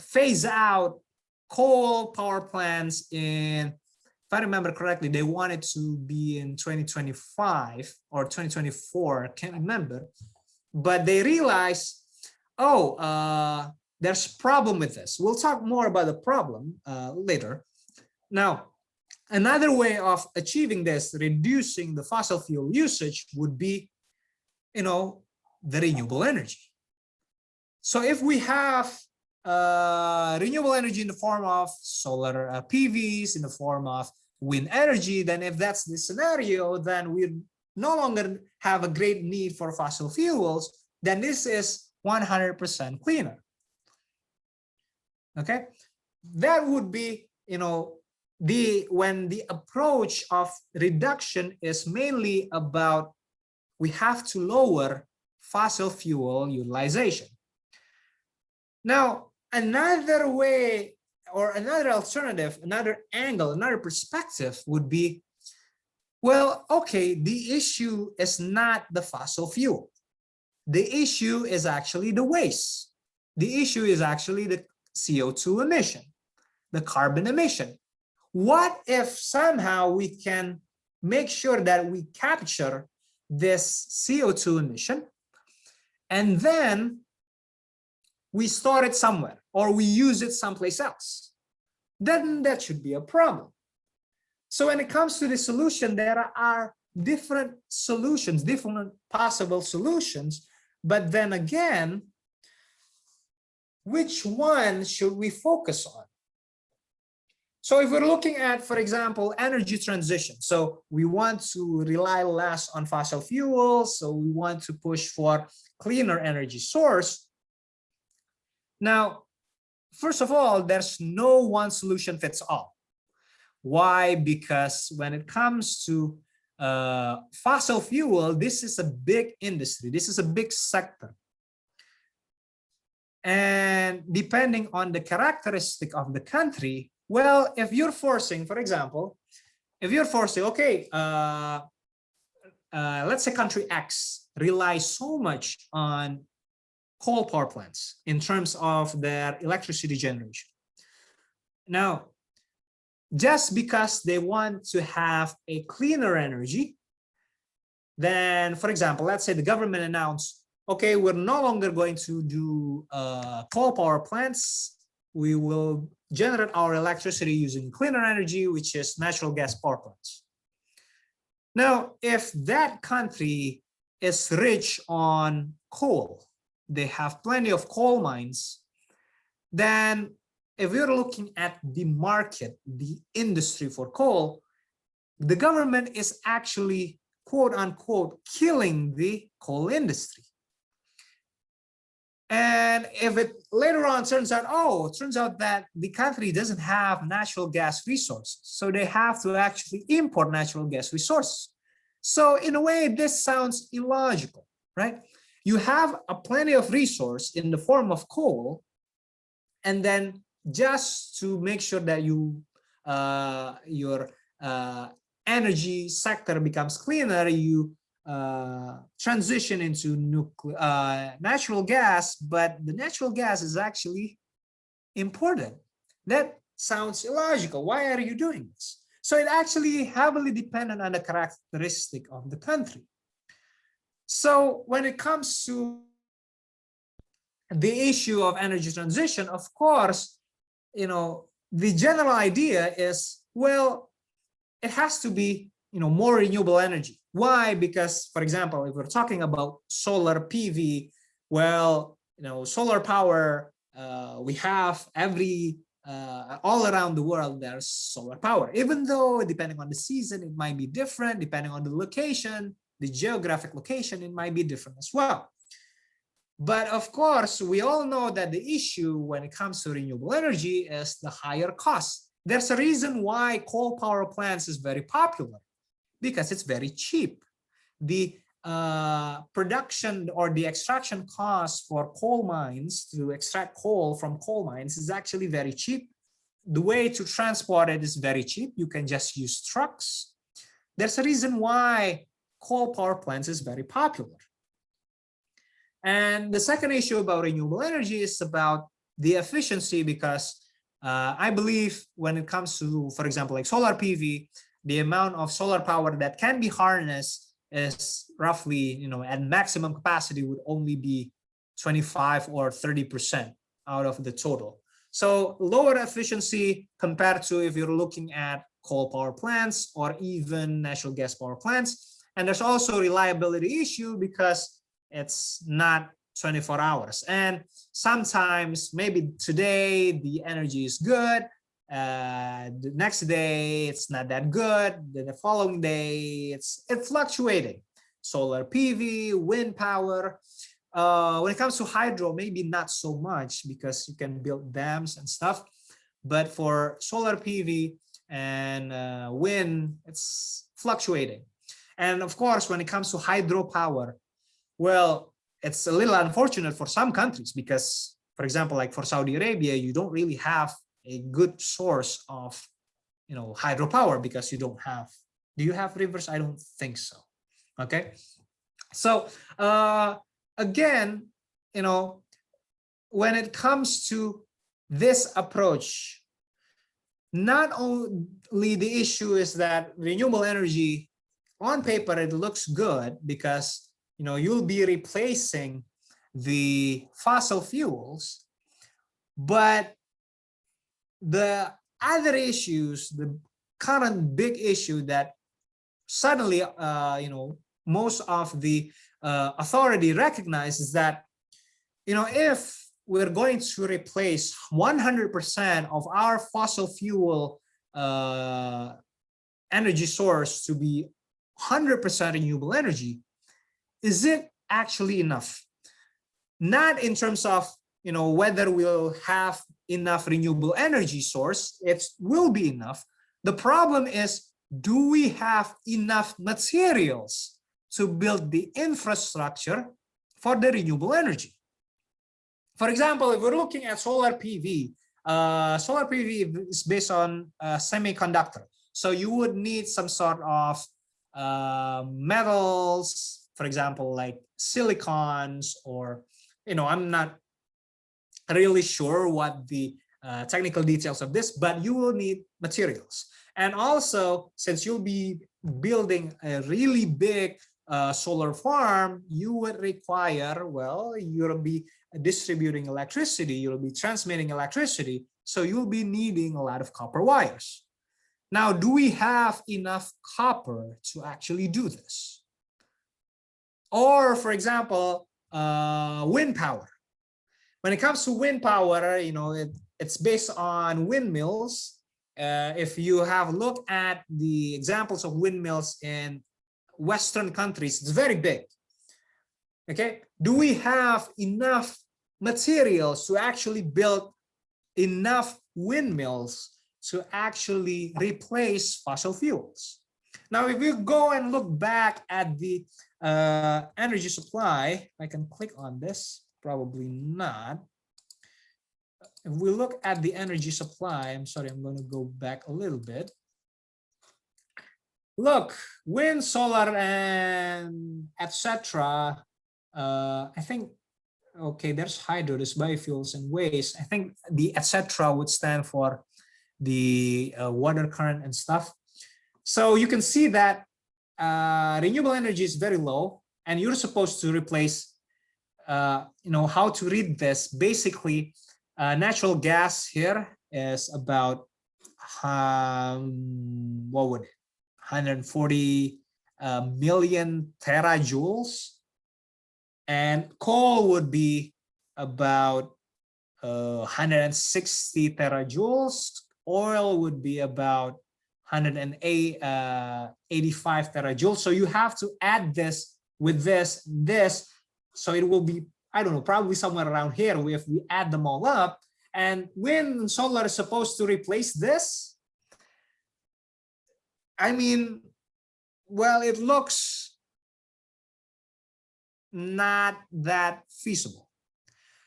phase out coal power plants in, if I remember correctly, they wanted to be in 2025 or 2024, I can't remember. But they realized, there's a problem with this. We'll talk more about the problem later. Now, another way of achieving this, reducing the fossil fuel usage, would be, the renewable energy. So if we have renewable energy in the form of solar PVs, in the form of wind energy, then if that's the scenario, then we no longer have a great need for fossil fuels, then this is 100% cleaner. Okay, that would be, when the approach of reduction is mainly about we have to lower fossil fuel utilization. Now, another way or another alternative, another angle, another perspective would be, well, okay, the issue is not the fossil fuel. The issue is actually the waste. The issue is actually the CO2 emission, the carbon emission. What if somehow we can make sure that we capture this CO2 emission and then we store it somewhere or we use it someplace else? Then that should be a problem. So when it comes to the solution, there are different solutions, different possible solutions, but then again, which one should we focus on? So if we're looking at, for example, energy transition, so we want to rely less on fossil fuels, so we want to push for cleaner energy source. Now, first of all, there's no one solution fits all. Why? Because when it comes to fossil fuel, this is a big industry, this is a big sector. And depending on the characteristic of the country, well, if you're forcing, for example, if you're forcing, okay, let's say country X relies so much on coal power plants in terms of their electricity generation. Now, just because they want to have a cleaner energy, then, for example, let's say the government announced, okay, we're no longer going to do coal power plants. We will generate our electricity using cleaner energy, which is natural gas power plants. Now, if that country is rich on coal, they have plenty of coal mines, then if we're looking at the market, the industry for coal, the government is actually, quote unquote, killing the coal industry. And if it later on turns out, oh, it turns out that the country doesn't have natural gas resources, so they have to actually import natural gas resources. So in a way, this sounds illogical, right? You have a plenty of resource in the form of coal, and then just to make sure that your energy sector becomes cleaner, you transition into natural gas, but the natural gas is actually imported. That sounds illogical. Why are you doing this? So it actually heavily dependent on the characteristic of the country. So when it comes to the issue of energy transition, of course, you know, the general idea is, well, it has to be, you know, more renewable energy. Why? Because, for example, if we're talking about solar PV, well, you know, solar power, we have all around the world, there's solar power. Even though depending on the season, it might be different, depending on the location, the geographic location, it might be different as well. But of course, we all know that the issue when it comes to renewable energy is the higher cost. There's a reason why coal power plants is very popular, because it's very cheap. The production or the extraction cost for coal mines to extract coal from coal mines is actually very cheap. The way to transport it is very cheap. You can just use trucks. There's a reason why coal power plants is very popular. And the second issue about renewable energy is about the efficiency, because I believe when it comes to, for example, like solar PV, the amount of solar power that can be harnessed is roughly, you know, at maximum capacity would only be 25 or 30% out of the total. So lower efficiency compared to if you're looking at coal power plants or even natural gas power plants. And there's also a reliability issue because it's not 24 hours. And sometimes maybe today the energy is good, the next day it's not that good, then the following day it's fluctuating. Solar PV, wind power. When it comes to hydro, maybe not so much because you can build dams and stuff. But for solar PV and wind, it's fluctuating. And of course, when it comes to hydropower, well, it's a little unfortunate for some countries because, for example, like for Saudi Arabia, you don't really have a good source of, you know, hydropower because you don't have. Do you have rivers? I don't think so. Okay, so again, you know, when it comes to this approach, not only the issue is that renewable energy on paper it looks good because, you know, you'll be replacing the fossil fuels, but the other issues, the current big issue that suddenly, you know, most of the authority recognizes that, you know, if we're going to replace 100% of our fossil fuel energy source to be 100% renewable energy, is it actually enough? Not in terms of, you know, whether we'll have enough renewable energy source, it will be enough. The problem is, do we have enough materials to build the infrastructure for the renewable energy? For example, if we're looking at solar PV is based on semiconductor. So you would need some sort of metals, for example, like silicons, or, you know, I'm not really sure what the technical details of this, but you will need materials. And also, since you'll be building a really big solar farm, you would require, well, you'll be distributing electricity, you'll be transmitting electricity, so you'll be needing a lot of copper wires. Now, do we have enough copper to actually do this? Or, for example, wind power. When it comes to wind power, you know, it's based on windmills. If you have looked at the examples of windmills in Western countries, it's very big. Okay, do we have enough materials to actually build enough windmills to actually replace fossil fuels? Now, if you go and look back at the energy supply, I can click on this, probably not. If we look at the energy supply, I'm sorry, I'm going to go back a little bit. Look, wind, solar, and etc. I think, okay, there's hydro, there's biofuels and waste. I think the etc. would stand for the water current and stuff. So you can see that renewable energy is very low, and you're supposed to replace, you know, how to read this. Basically, natural gas here is about, what would it, 140 million terajoules, and coal would be about 160 terajoules. Oil would be about 185 terajoules. So you have to add this with this, so it will be, I don't know, probably somewhere around here if we add them all up. And wind and solar is supposed to replace this. I mean, well, it looks not that feasible.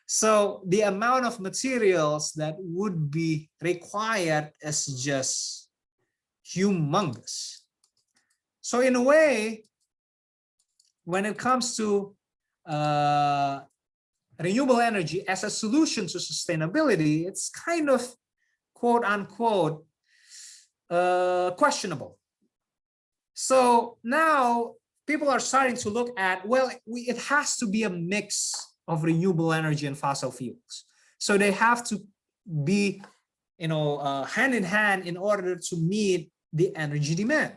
So the amount of materials that would be required is just humongous. So in a way, when it comes to renewable energy as a solution to sustainability, it's kind of, quote unquote, questionable. So now people are starting to look at, well, it has to be a mix of renewable energy and fossil fuels. So they have to be, you know, hand in hand in order to meet the energy demand.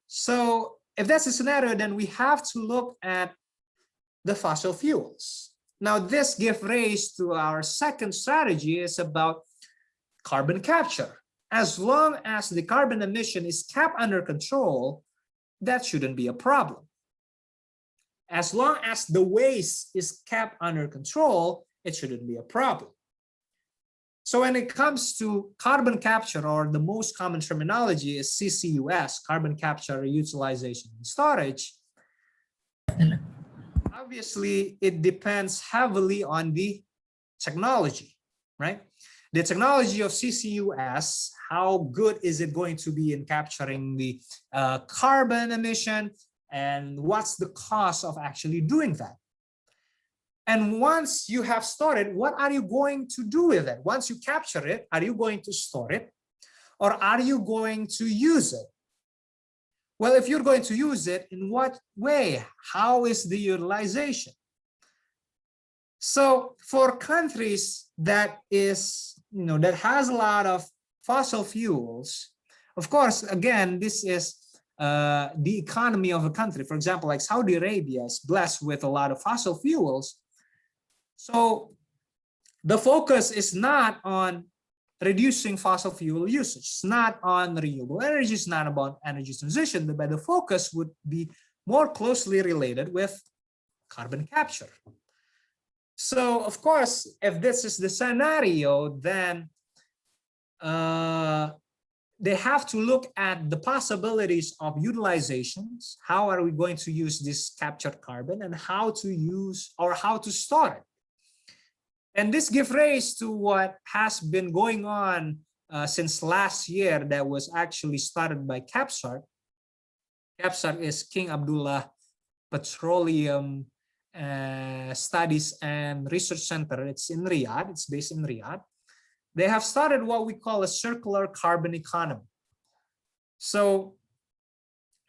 So if that's the scenario, then we have to look at the fossil fuels. Now, this gives rise to our second strategy, is about carbon capture. As long as the carbon emission is kept under control, that shouldn't be a problem. As long as the waste is kept under control, it shouldn't be a problem. So when it comes to carbon capture, or the most common terminology is CCUS, carbon capture, utilization, and storage, obviously it depends heavily on the technology, right? The technology of CCUS, how good is it going to be in capturing the carbon emission, and what's the cost of actually doing that? And once you have stored it, what are you going to do with it? Once you capture it, are you going to store it, or are you going to use it? Well, if you're going to use it, in what way? How is the utilization? So for countries that is, you know, that has a lot of fossil fuels, of course, again, this is the economy of a country. For example, like Saudi Arabia is blessed with a lot of fossil fuels. So the focus is not on reducing fossil fuel usage. It's not on renewable energy, it's not about energy transition, but the focus would be more closely related with carbon capture. So of course, if this is the scenario, then they have to look at the possibilities of utilizations. How are we going to use this captured carbon, and how to use or how to store it? And this gives rise to what has been going on since last year, that was actually started by CAPSARC. CAPSARC is King Abdullah Petroleum Studies and Research Center. It's in Riyadh. It's based in Riyadh. They have started what we call a circular carbon economy. So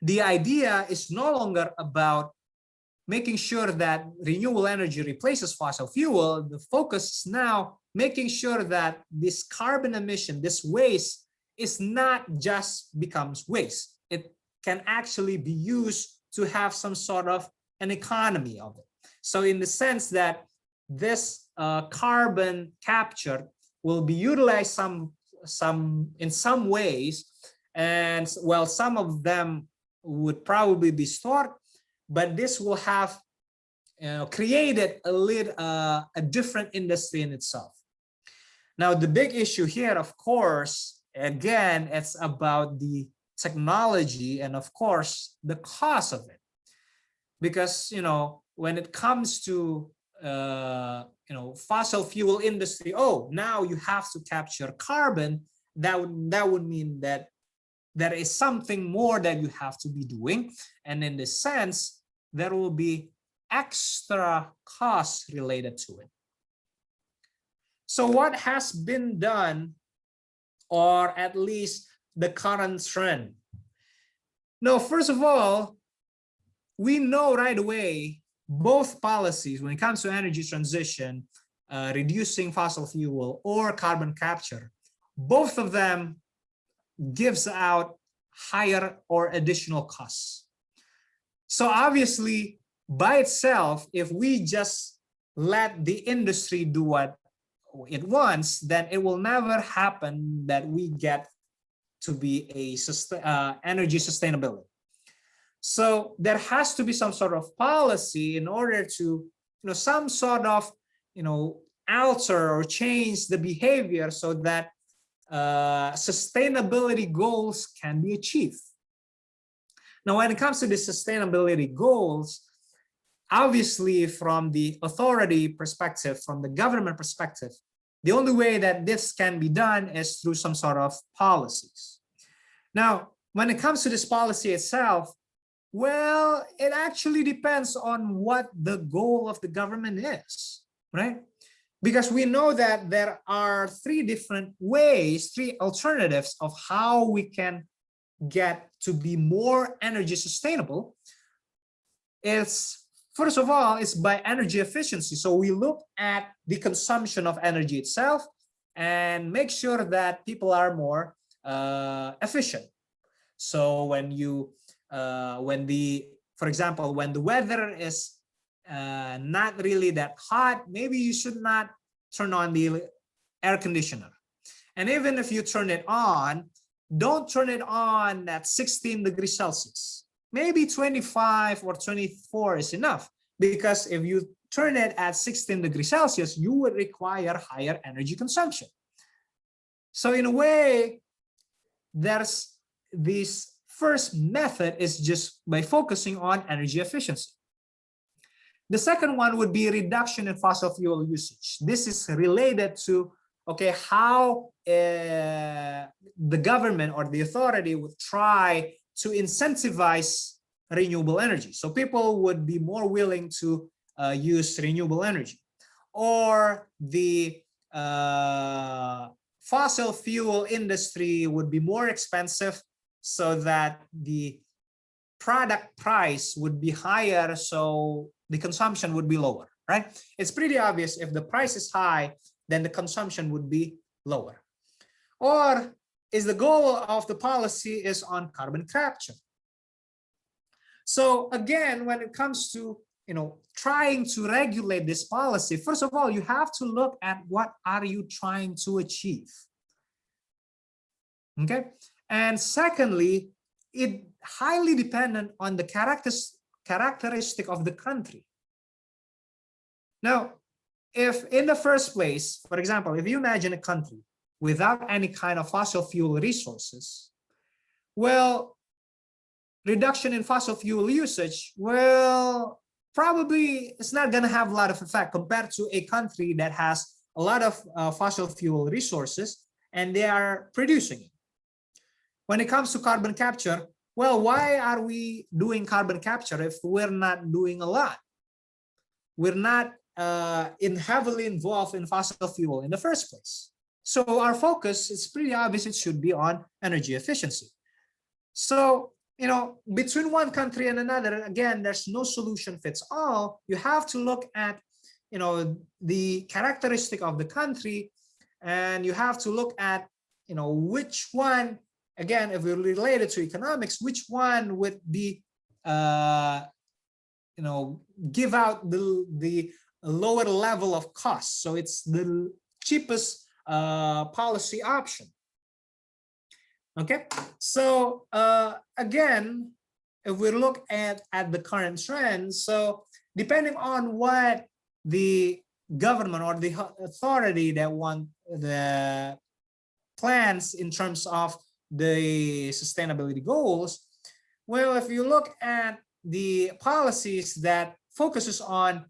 the idea is no longer about making sure that renewable energy replaces fossil fuel. The focus is now making sure that this carbon emission, this waste, is not just becomes waste. It can actually be used to have some sort of an economy of it. So in the sense that this carbon capture will be utilized in some ways, and well, some of them would probably be stored, but this will have created a different industry in itself. Now, the big issue here, of course, again, it's about the technology and of course the cost of it, because when it comes to fossil fuel industry, now you have to capture carbon. That would mean that there is something more that you have to be doing, and in this sense there will be extra costs related to it. So what has been done, or at least the current trend? Now, first of all, we know right away both policies, when it comes to energy transition, reducing fossil fuel or carbon capture, both of them gives out higher or additional costs. So obviously, by itself, if we just let the industry do what it wants, then it will never happen that we get to be a energy sustainability. So there has to be some sort of policy in order to, some sort of, alter or change the behavior so that sustainability goals can be achieved. Now, when it comes to the sustainability goals, obviously from the authority perspective, from the government perspective, the only way that this can be done is through some sort of policies. Now, when it comes to this policy itself, well, it actually depends on what the goal of the government is, right? Because we know that there are three different ways, three alternatives of how we can get to be more energy sustainable. It's, first of all, it's by energy efficiency. So we look at the consumption of energy itself and make sure that people are more efficient. So when you, for example, when the weather is not really that hot, maybe you should not turn on the air conditioner. And even if you turn it on, don't turn it on at 16 degrees Celsius. Maybe 25 or 24 is enough, because if you turn it at 16 degrees Celsius, you would require higher energy consumption. So in a way, there's this first method is just by focusing on energy efficiency. The second one would be reduction in fossil fuel usage. This is related to, okay, how the government or the authority would try to incentivize renewable energy. So people would be more willing to use renewable energy. Or the fossil fuel industry would be more expensive so that the product price would be higher, so the consumption would be lower, right? It's pretty obvious if the price is high, then the consumption would be lower. Or is the goal of the policy is on carbon capture. So again, when it comes to trying to regulate this policy, first of all, you have to look at what are you trying to achieve. Okay. And secondly, it highly dependent on the characteristic of the country. Now, if in the first place, for example, if you imagine a country without any kind of fossil fuel resources, well, reduction in fossil fuel usage, well, probably it's not going to have a lot of effect compared to a country that has a lot of fossil fuel resources and they are producing it. When it comes to carbon capture, well, why are we doing carbon capture if we're not doing a lot? We're not heavily involved in fossil fuel in the first place. So our focus is pretty obvious. It should be on energy efficiency. So, you know, between one country and another, again, there's no solution fits all. You have to look at, you know, the characteristic of the country, and you have to look at, you know, which one, again, if we relate it to economics, which one would be, you know, give out the lower level of cost. So it's the cheapest policy option. Okay, so again, if we look at the current trends, so depending on what the government or the authority that want the plans in terms of the sustainability goals, well, if you look at the policies that focuses on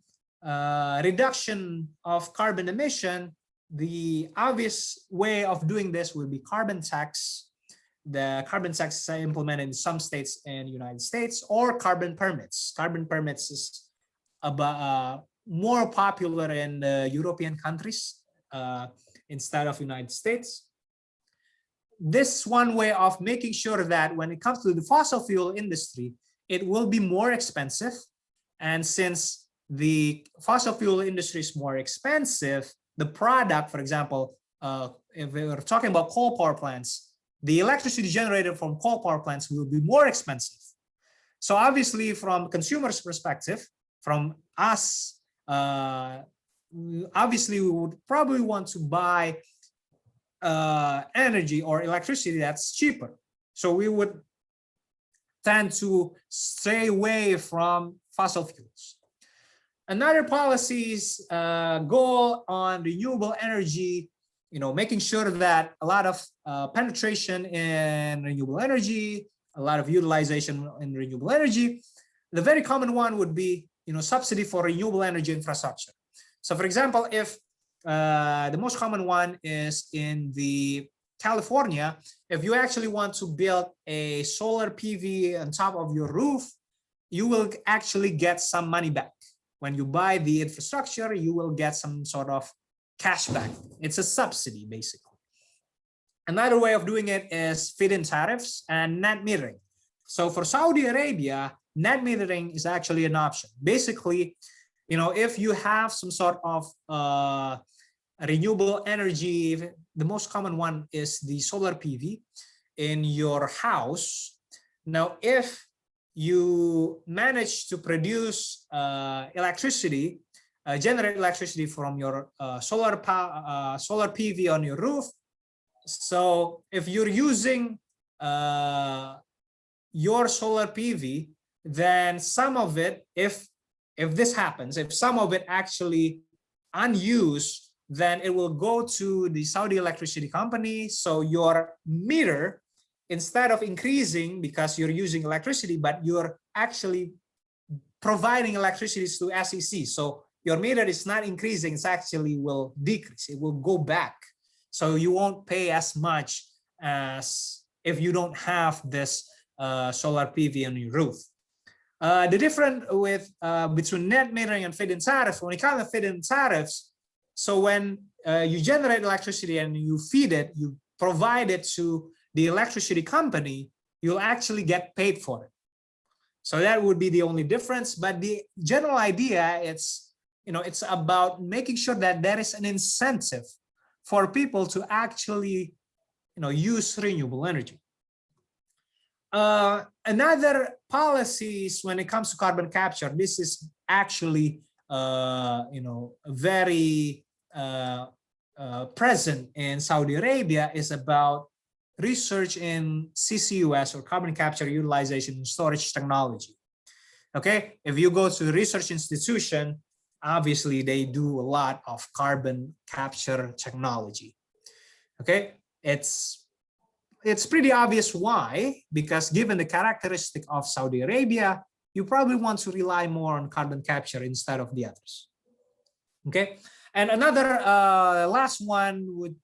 reduction of carbon emission, the obvious way of doing this will be carbon tax. The carbon tax is implemented in some states in the United States, or carbon permits. Carbon permits is about, more popular in the European countries instead of United States. This one way of making sure that when it comes to the fossil fuel industry, it will be more expensive. And since the fossil fuel industry is more expensive, the product, for example, if we're talking about coal power plants, the electricity generated from coal power plants will be more expensive. So obviously, from consumers' perspective, from us, obviously we would probably want to buy energy or electricity that's cheaper. So we would tend to stay away from fossil fuels. Another policy's goal on renewable energy, you know, making sure that a lot of penetration in renewable energy, a lot of utilization in renewable energy. The very common one would be, you know, subsidy for renewable energy infrastructure. So for example, if the most common one is in the California, if you actually want to build a solar PV on top of your roof, you will actually get some money back. When you buy the infrastructure, you will get some sort of cash back. It's a subsidy, basically. Another way of doing it is feed-in tariffs and net metering. So for Saudi Arabia, net metering is actually an option. Basically, you know, if you have some sort of renewable energy, the most common one is the solar PV in your house. Now, if you manage to produce electricity, generate electricity from your solar PV on your roof. So if you're using your solar PV, then some of it, if this happens, if some of it actually unused, then it will go to the Saudi electricity company. So your meter, instead of increasing because you're using electricity, but you're actually providing electricity to SEC. So your meter is not increasing, it actually will decrease. It will go back. So you won't pay as much as if you don't have this solar PV on your roof. The difference with between net metering and feed-in tariffs, when it comes to feed-in tariffs, so when you generate electricity and you feed it, you provide it to the electricity company, you'll actually get paid for it. So that would be the only difference. But the general idea, it's, you know, it's about making sure that there is an incentive for people to actually, you know, use renewable energy. Another policies when it comes to carbon capture, this is actually, you know, very present in Saudi Arabia, is about research in CCUS, or carbon capture, utilization, and storage technology. Okay, if you go to the research institution, obviously they do a lot of carbon capture technology. Okay, it's pretty obvious why, because given the characteristic of Saudi Arabia, you probably want to rely more on carbon capture instead of the others. Okay, and another last one would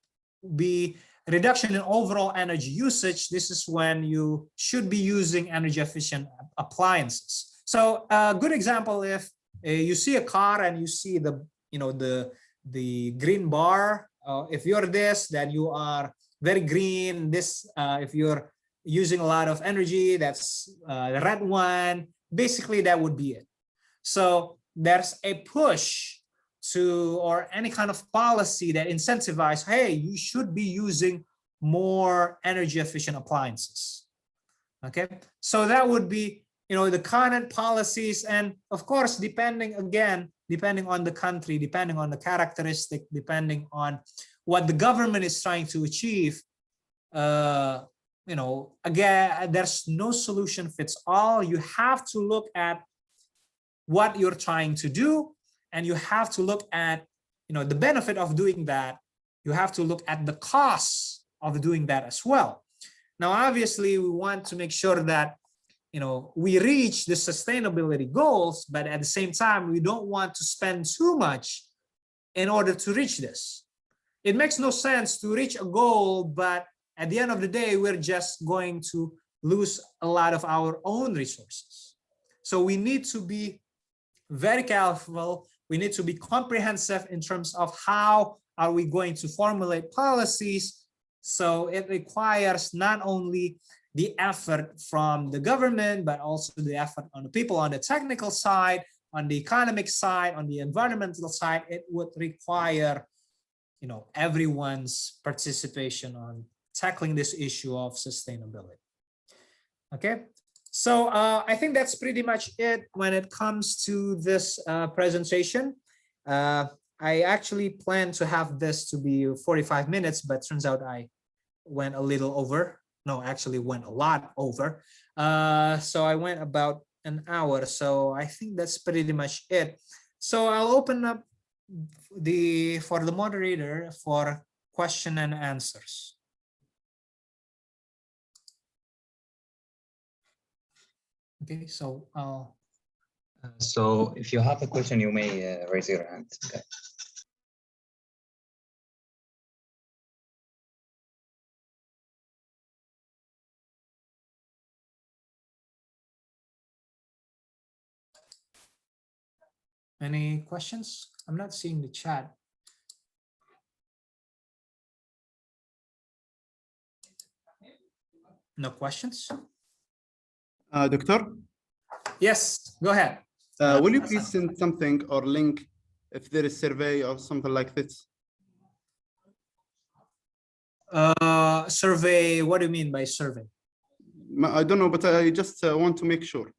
be reduction in overall energy usage. This is when you should be using energy efficient appliances. So a good example, if you see a car and you see the green bar, if you're this, then you are very green. This, if you're using a lot of energy, that's the red one. Basically, that would be it. So there's a push to, or any kind of policy that incentivizes, hey, you should be using more energy efficient appliances. Okay, so that would be, the current policies, and of course, depending on the country, depending on the characteristic, depending on what the government is trying to achieve, again, there's no solution fits all. You have to look at what you're trying to do, and you have to look at, the benefit of doing that. You have to look at the costs of doing that as well. Now, obviously, we want to make sure that we reach the sustainability goals, but at the same time, we don't want to spend too much in order to reach this. It makes no sense to reach a goal, but at the end of the day, we're just going to lose a lot of our own resources. So we need to be very careful. We need to be comprehensive in terms of how are we going to formulate policies. So it requires not only the effort from the government, but also the effort on the people on the technical side, on the economic side, on the environmental side. It would require, everyone's participation on tackling this issue of sustainability. Okay, so I think that's pretty much it when it comes to this presentation. I actually planned to have this to be 45 minutes, but turns out I went a little over. No, actually went a lot over. So I went about an hour. So I think that's pretty much it. So I'll open up for the moderator for question and answers. Okay, so so if you have a question, you may raise your hand. Okay. Any questions? I'm not seeing the chat. No questions? Doctor? Yes, go ahead. Will you please send something or link if there is survey or something like this? Survey, what do you mean by survey? I don't know, but I just want to make sure.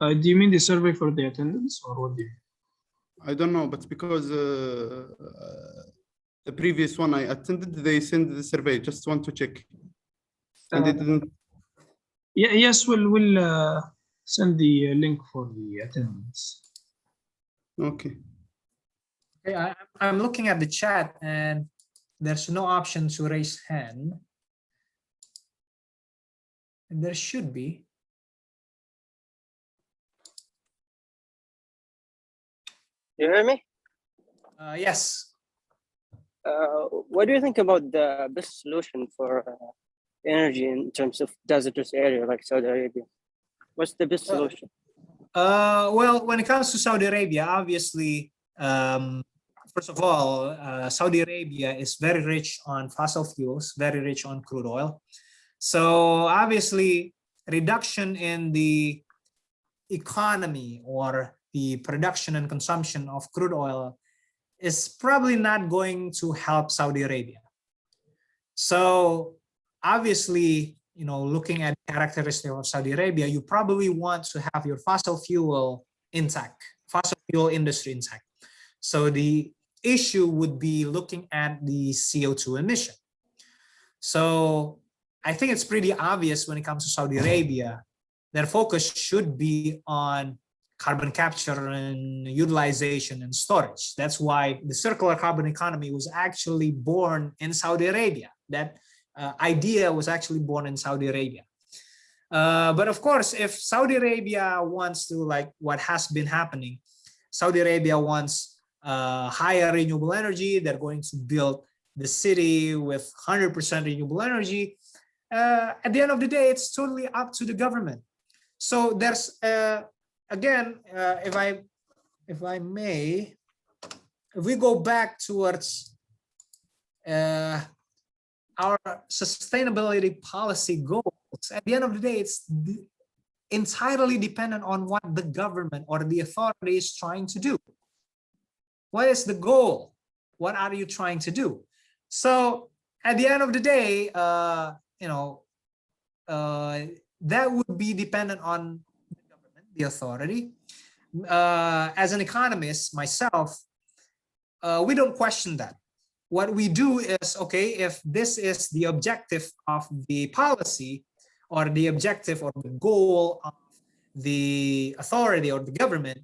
Do you mean the survey for the attendance, or what do you mean? I don't know, but because the previous one I attended, they sent the survey. Just want to check. And it didn't. Yeah, yes, we'll send the link for the attendance. Okay. Okay, I'm looking at the chat and there's no option to raise hand. And there should be. You hear me? Yes. What do you think about the best solution for energy in terms of desertous area like Saudi Arabia? What's the best solution? Well, when it comes to Saudi Arabia, obviously, first of all, Saudi Arabia is very rich on fossil fuels, very rich on crude oil. So obviously, reduction in the economy or the production and consumption of crude oil is probably not going to help Saudi Arabia. So obviously, looking at the characteristics of Saudi Arabia, you probably want to have your fossil fuel intact, fossil fuel industry intact. So the issue would be looking at the CO2 emission. So I think it's pretty obvious when it comes to Saudi Arabia, their focus should be on carbon capture and utilization and storage. That's why the circular carbon economy was actually born in Saudi Arabia. That idea was actually born in Saudi Arabia. But of course, if Saudi Arabia wants to, like what has been happening, Saudi Arabia wants higher renewable energy. They're going to build the city with 100% renewable energy. At the end of the day, it's totally up to the government. So there's, again, if I may, if we go back towards our sustainability policy goals, at the end of the day, it's entirely dependent on what the government or the authority is trying to do. What is the goal? What are you trying to do? So at the end of the day, that would be dependent on the government, the authority. As an economist myself, we don't question that. What we do is, okay, if this is the objective of the policy or the objective or the goal of the authority or the government,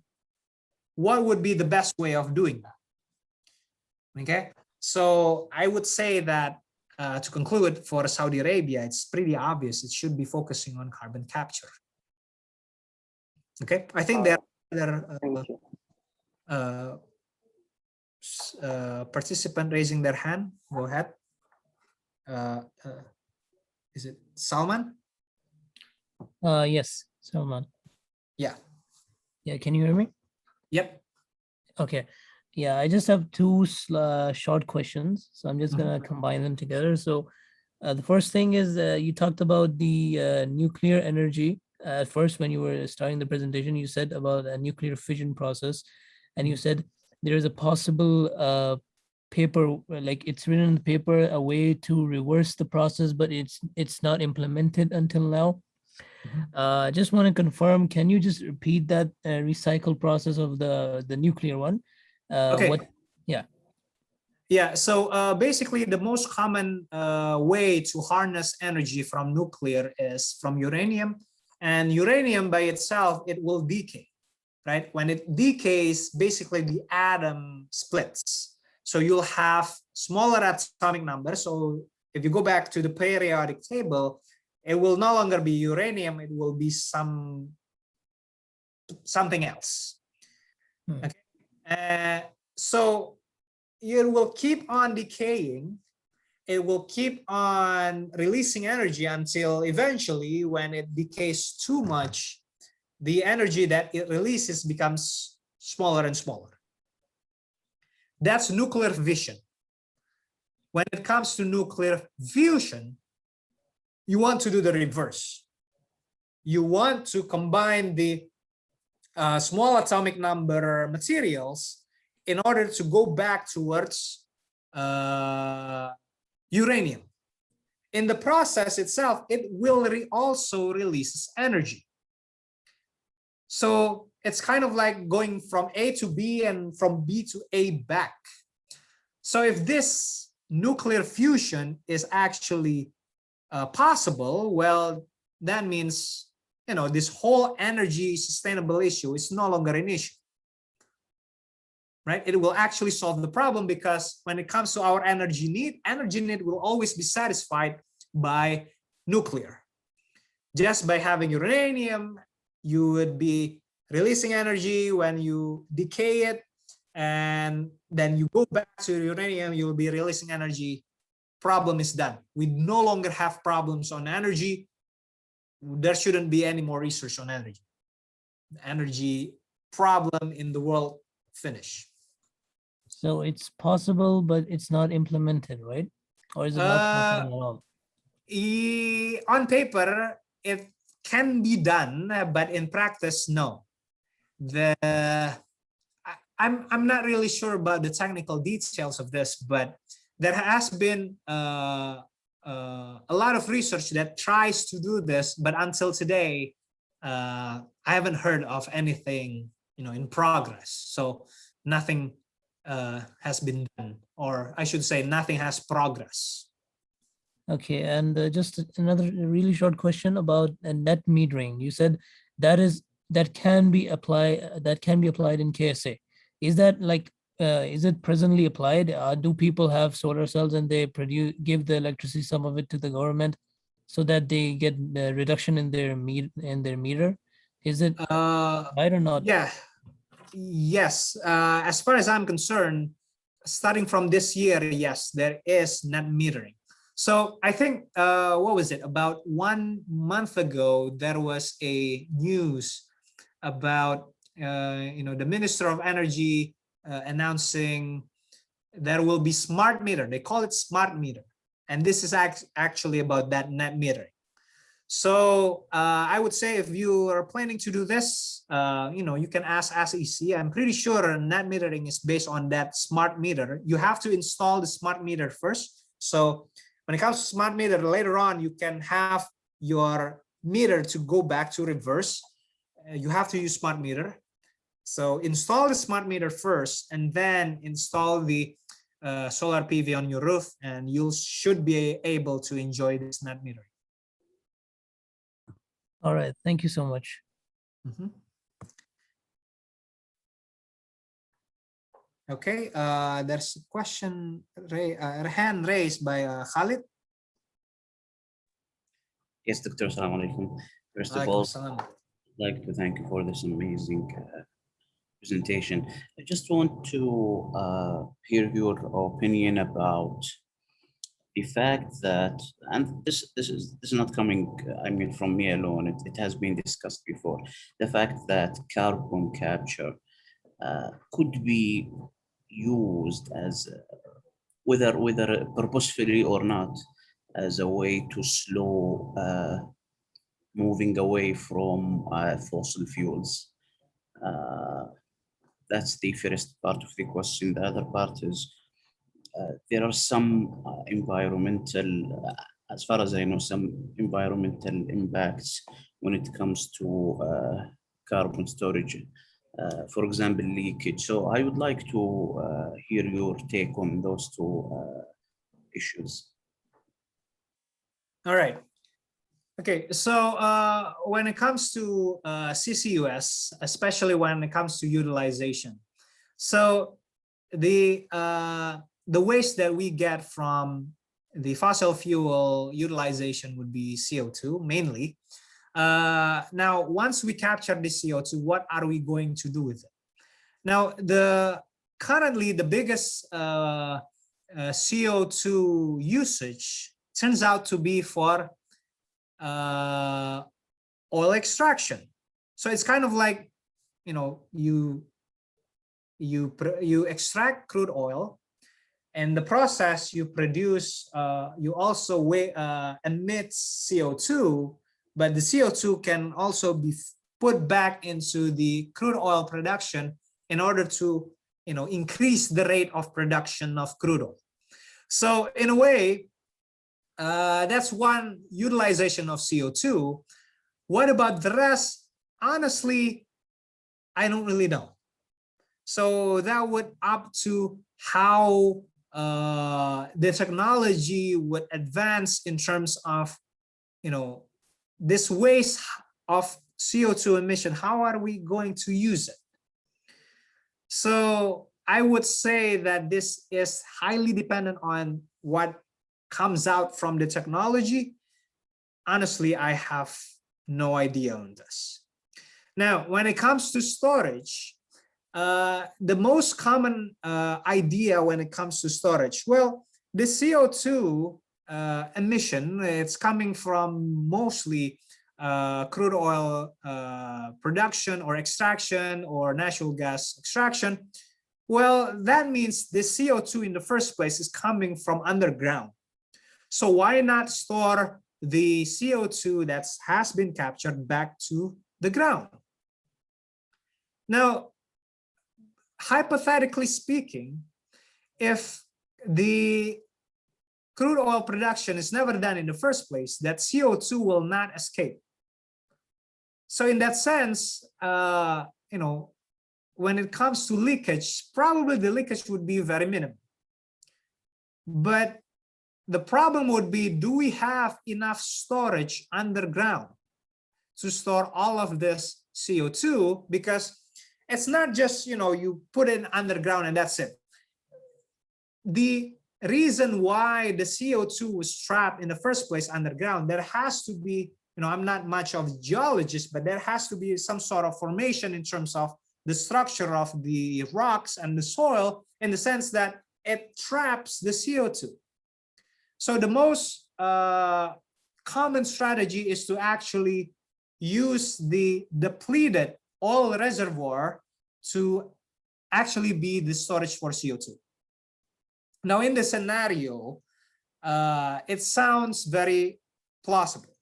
what would be the best way of doing that? Okay, so I would say that to conclude, for Saudi Arabia, it's pretty obvious. It should be focusing on carbon capture. Okay, I think there are participant raising their hand. Go ahead. Is it Salman? Yes, Salman. Yeah. Yeah, can you hear me? Yep. Okay. Yeah, I just have two short questions, so I'm just gonna combine them together. So the first thing is you talked about the nuclear energy. At first, when you were starting the presentation, you said about a nuclear fission process, and you said there is a possible paper, like it's written in the paper, a way to reverse the process, but it's not implemented until now. Just want to confirm, can you just repeat that recycle process of the nuclear one? Okay. Yeah. So basically the most common way to harness energy from nuclear is from uranium, and uranium by itself, it will decay, right? When it decays, basically the atom splits. So you'll have smaller atomic numbers. So if you go back to the periodic table, it will no longer be uranium, it will be something else. Okay. So it will keep on decaying, it will keep on releasing energy until eventually, when it decays too much, the energy that it releases becomes smaller and smaller. That's nuclear fission. When it comes to nuclear fusion, you want to do the reverse. You want to combine the small atomic number materials in order to go back towards uranium. In the process itself, it will also release energy. So it's kind of like going from A to B and from B to A back. So if this nuclear fusion is actually possible, well, that means, this whole energy sustainable issue is no longer an issue, right? It will actually solve the problem, because when it comes to our energy need will always be satisfied by nuclear. Just by having uranium, you would be releasing energy. When you decay it and then you go back to uranium, you'll be releasing energy. Problem is done. We no longer have problems on energy. There shouldn't be any more research on energy. The energy problem in the world finished. So it's possible, but it's not implemented, right? Or is it not possible at all? On paper, it can be done, but in practice, no. I'm not really sure about the technical details of this, but there has been a lot of research that tries to do this, but until today, I haven't heard of anything, in progress. So nothing has been done, or I should say nothing has progressed. Okay, and just another really short question about net metering. You said that can be applied in KSA. Is that like is it presently applied? Do people have solar cells and they give the electricity, some of it, to the government, so that they get the reduction in their meter? Is it applied or not? Yeah. Yes. As far as I'm concerned, starting from this year, yes, there is net metering. So I think, what was it? About 1 month ago, there was a news about, the Minister of Energy announcing there will be smart meter. They call it smart meter. And this is actually about that net metering. So I would say if you are planning to do this, you can ask SEC. I'm pretty sure net metering is based on that smart meter. You have to install the smart meter first. So when it comes to smart meter, later on, you can have your meter to go back to reverse. You have to use smart meter. So install the smart meter first, and then install the solar PV on your roof, and you should be able to enjoy this net metering. All right, thank you so much. Mm-hmm. Okay, there's a question, a hand raised by Khalid. Yes, Dr. Assalamu alaikum. First of all, I'd like to thank you for this amazing presentation. I just want to hear your opinion about the fact that, and this is not coming, I mean, from me alone, it has been discussed before, the fact that carbon capture could be used as, whether purposefully or not, as a way to slow moving away from fossil fuels. That's the first part of the question. The other part is, there are some environmental, as far as I know, some environmental impacts when it comes to carbon storage, for example, leakage. So I would like to hear your take on those two issues. All right. Okay, so when it comes to CCUS, especially when it comes to utilization, so the waste that we get from the fossil fuel utilization would be CO2 mainly. Now, once we capture the CO2, what are we going to do with it? Now, currently the biggest CO2 usage turns out to be for oil extraction. So it's kind of like, you extract crude oil, and the process you produce, you also emit CO2, but the CO2 can also be put back into the crude oil production in order to, increase the rate of production of crude oil. So in a way, that's one utilization of CO2. What about the rest? Honestly, I don't really know. So that would up to how the technology would advance in terms of, this waste of CO2 emission. How are we going to use it? So I would say that this is highly dependent on what comes out from the technology. Honestly, I have no idea on this. Now, when it comes to storage, the most common idea when it comes to storage, well, the CO2 emission, it's coming from mostly crude oil production or extraction or natural gas extraction. Well, that means the CO2 in the first place is coming from underground. So why not store the CO2 that has been captured back to the ground? Now, hypothetically speaking, if the crude oil production is never done in the first place, that CO2 will not escape. So in that sense, when it comes to leakage, probably the leakage would be very minimal. But the problem would be, do we have enough storage underground to store all of this CO2? Because it's not just, you put it underground and that's it. The reason why the CO2 was trapped in the first place underground, there has to be, I'm not much of a geologist, but there has to be some sort of formation in terms of the structure of the rocks and the soil, in the sense that it traps the CO2. So the most common strategy is to actually use the depleted oil reservoir to actually be the storage for CO2. Now, in the scenario, it sounds very plausible.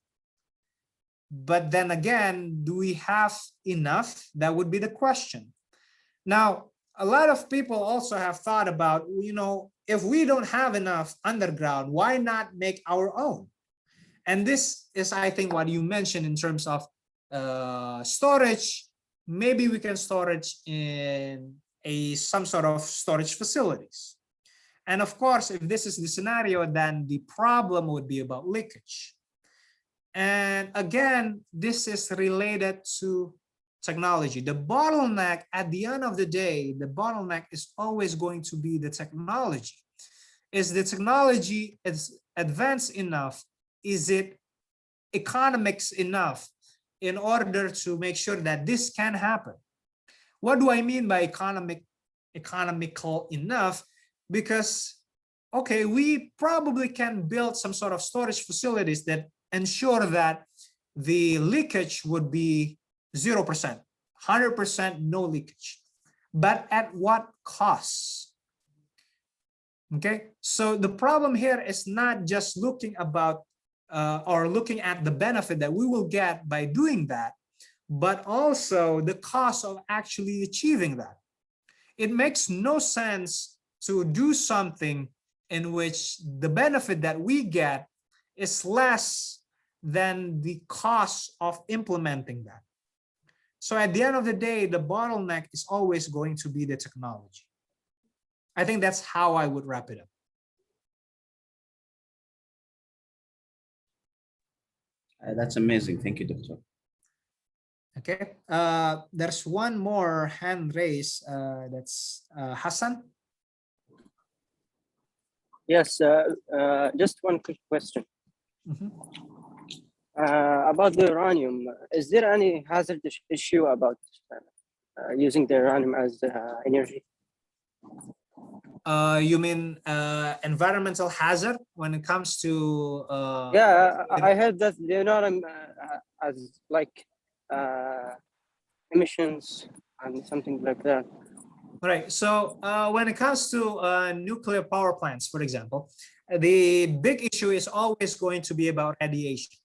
But then again, do we have enough? That would be the question. Now, a lot of people also have thought about, if we don't have enough underground, why not make our own? And this is, I think, what you mentioned in terms of storage. Maybe we can store it in some sort of storage facilities. And of course, if this is the scenario, then the problem would be about leakage. And again, this is related to technology. The bottleneck, at the end of the day, the bottleneck is always going to be the technology. Is the technology is advanced enough? Is it economics enough in order to make sure that this can happen? What do I mean by economical enough? Because, okay, we probably can build some sort of storage facilities that ensure that the leakage would be 0%, 100% no leakage. But at what cost? Okay, so the problem here is not just looking about or looking at the benefit that we will get by doing that, but also the cost of actually achieving that. It makes no sense to do something in which the benefit that we get is less than the cost of implementing that. So at the end of the day, the bottleneck is always going to be the technology. I think that's how I would wrap it up. That's amazing. Thank you, Doctor. Okay, there's one more hand raised. That's Hassan. Yes, just one quick question. About the uranium. Is there any hazard issue about using the uranium as energy? You mean environmental hazard when it comes to? Yeah, I heard that the uranium as like emissions and something like that. Right. So when it comes to nuclear power plants, for example, the big issue is always going to be about radiation.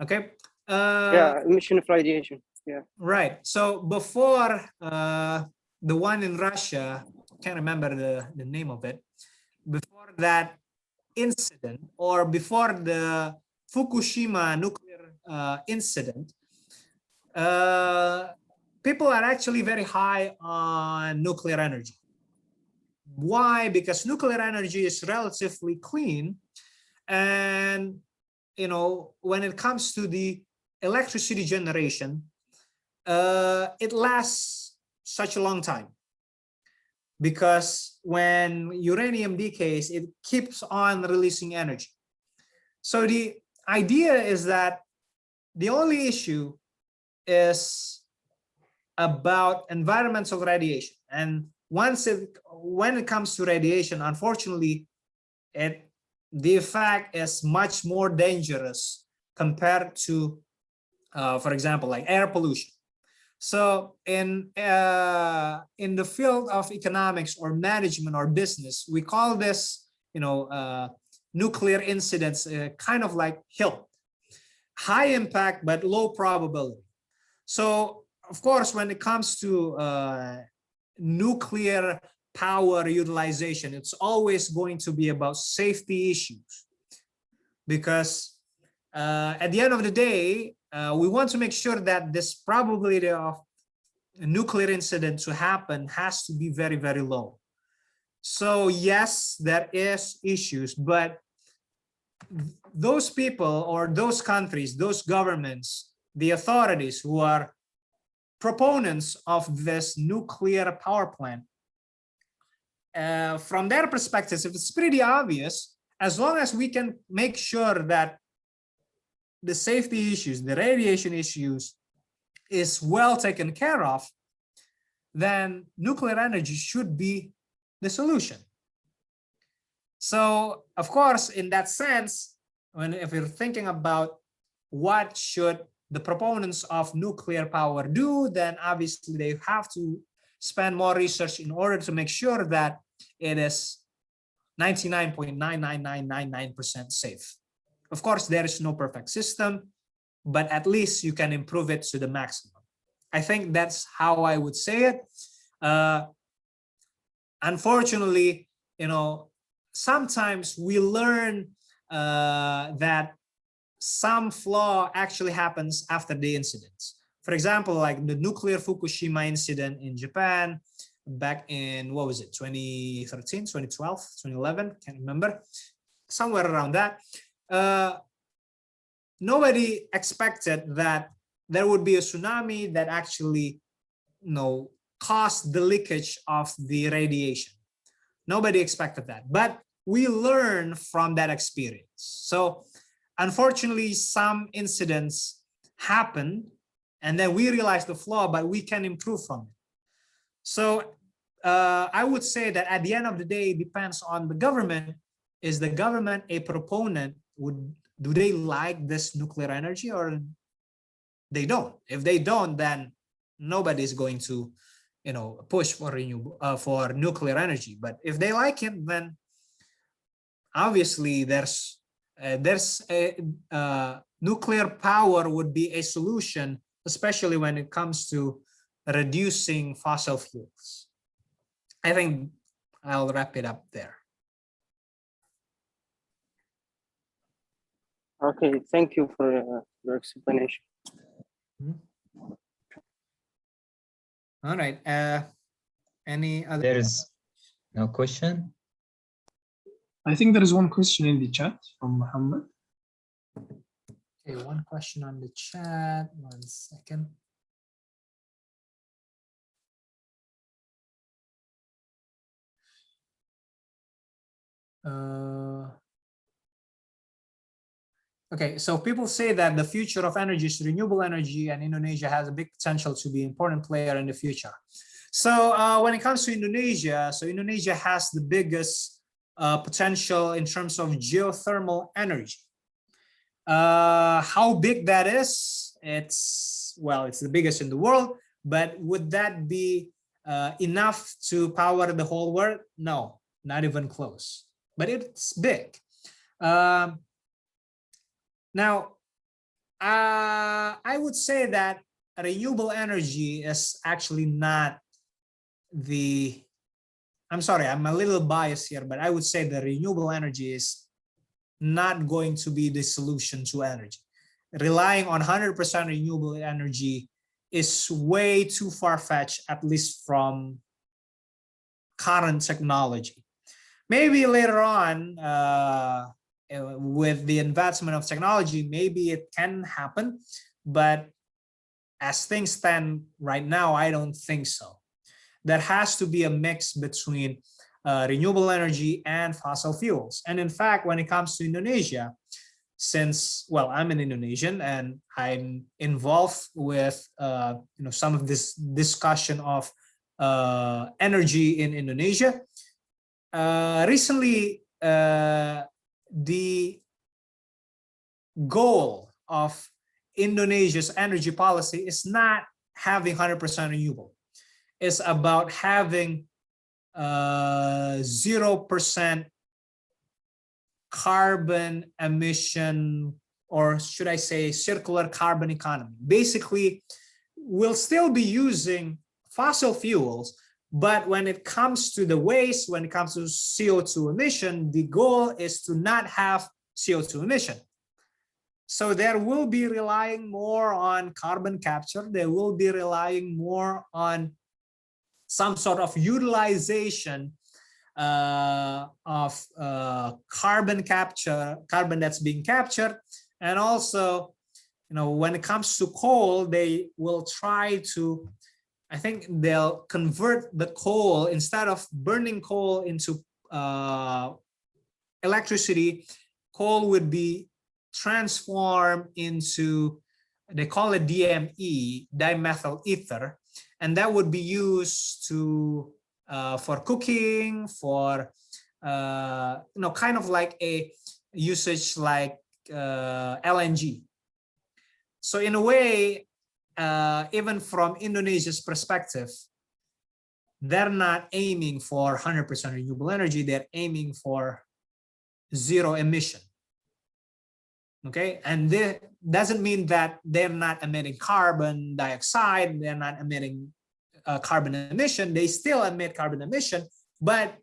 Okay. Yeah, emission of radiation. Yeah. Right. So before the one in Russia, can't remember the name of it. Before that incident, or before the Fukushima nuclear incident, people are actually very high on nuclear energy. Why? Because nuclear energy is relatively clean, and when it comes to the electricity generation, it lasts such a long time. Because when uranium decays, it keeps on releasing energy. So the idea is that the only issue is about environmental radiation. And when it comes to radiation, unfortunately, the effect is much more dangerous compared to, for example, like air pollution. So in the field of economics or management or business, we call this, nuclear incidents, kind of like HILP, high impact but low probability. So of course, when it comes to nuclear power utilization, it's always going to be about safety issues, because at the end of the day, we want to make sure that this probability of a nuclear incident to happen has to be very, very low. So yes, there is issues, but those people or those countries, those governments, the authorities who are proponents of this nuclear power plant, from their perspective, it's pretty obvious, as long as we can make sure that the safety issues, the radiation issues is well taken care of, then nuclear energy should be the solution. So of course, in that sense, if you're thinking about what should the proponents of nuclear power do, then obviously they have to spend more research in order to make sure that it is 99.99999% safe. Of course, there is no perfect system, but at least you can improve it to the maximum. I think that's how I would say it. Unfortunately, sometimes we learn that some flaw actually happens after the incidents. For example, like the nuclear Fukushima incident in Japan back in, what was it, 2013, 2012, 2011, can't remember, somewhere around that. Nobody expected that there would be a tsunami that actually, caused the leakage of the radiation. Nobody expected that, but we learn from that experience. So unfortunately, some incidents happen and then we realize the flaw, but we can improve from it. So I would say that at the end of the day, it depends on the government. Is the government a proponent? Do they like this nuclear energy or they don't? If they don't, then nobody's going to, push for renewable, for nuclear energy. But if they like it, then obviously there's nuclear power would be a solution, especially when it comes to reducing fossil fuels. I think I'll wrap it up there. Okay, thank you for your explanation. All right. Any other? There is no question. I think there is one question in the chat from Muhammad. Okay, one question on the chat. 1 second. Okay, so people say that the future of energy is renewable energy, and Indonesia has a big potential to be an important player in the future. So when it comes to Indonesia, so Indonesia has the biggest potential in terms of geothermal energy. How big that is, it's the biggest in the world, but would that be enough to power the whole world? No, not even close, but it's big. Now, I would say that renewable energy is actually not I'm sorry, I'm a little biased here, but I would say that renewable energy is not going to be the solution to energy. Relying on 100% renewable energy is way too far-fetched, at least from current technology. Maybe later on, with the advancement of technology, maybe it can happen, but as things stand right now, I don't think so. There has to be a mix between renewable energy and fossil fuels. And in fact, when it comes to Indonesia, since, I'm an Indonesian and I'm involved with some of this discussion of energy in Indonesia, recently the goal of Indonesia's energy policy is not having 100% renewable. It's about having 0% carbon emission, or should I say circular carbon economy. Basically, we'll still be using fossil fuels, but when it comes to the waste, when it comes to CO2 emission, the goal is to not have CO2 emission. So there will be relying more on carbon capture. They will be relying more on some sort of utilization of carbon capture, carbon that's being captured. And also, when it comes to coal, they will try to, I think they'll convert the coal, instead of burning coal into electricity, coal would be transformed into, they call it DME, dimethyl ether, and that would be used to for cooking, for kind of like a usage like LNG. So in a way, even from Indonesia's perspective, they're not aiming for 100% renewable energy. They're aiming for zero emission. Okay, and this doesn't mean that they're not emitting carbon dioxide, they're not emitting carbon emission. They still emit carbon emission, but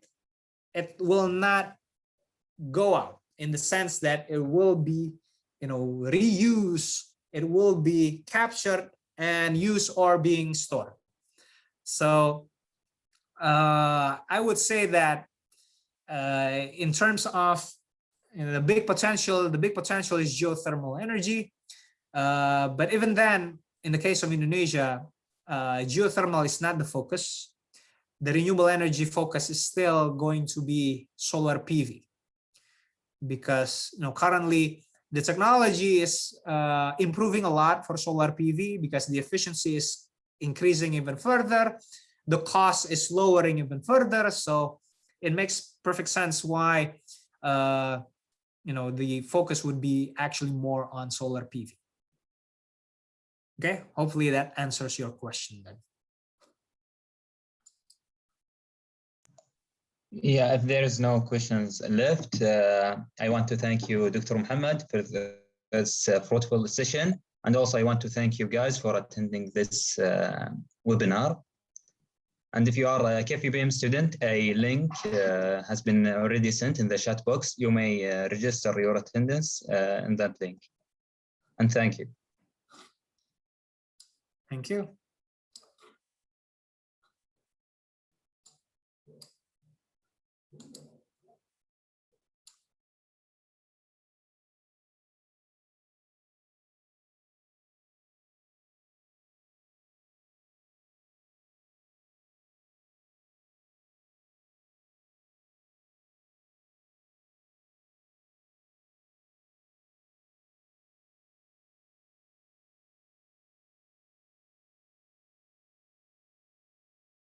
it will not go out, in the sense that it will be, reused, it will be captured and used or being stored. So I would say that in terms of the big potential is geothermal energy. But even then, in the case of Indonesia, geothermal is not the focus. The renewable energy focus is still going to be solar PV, because currently the technology is improving a lot for solar PV, because the efficiency is increasing even further, the cost is lowering even further. So it makes perfect sense why the focus would be actually more on solar PV. Okay, hopefully that answers your question then. Yeah, if there is no questions left, I want to thank you, Dr. Muhammad, for this fruitful session. And also I want to thank you guys for attending this webinar. And if you are a KFUPM student, a link has been already sent in the chat box. You may register your attendance in that link. And thank you. Thank you.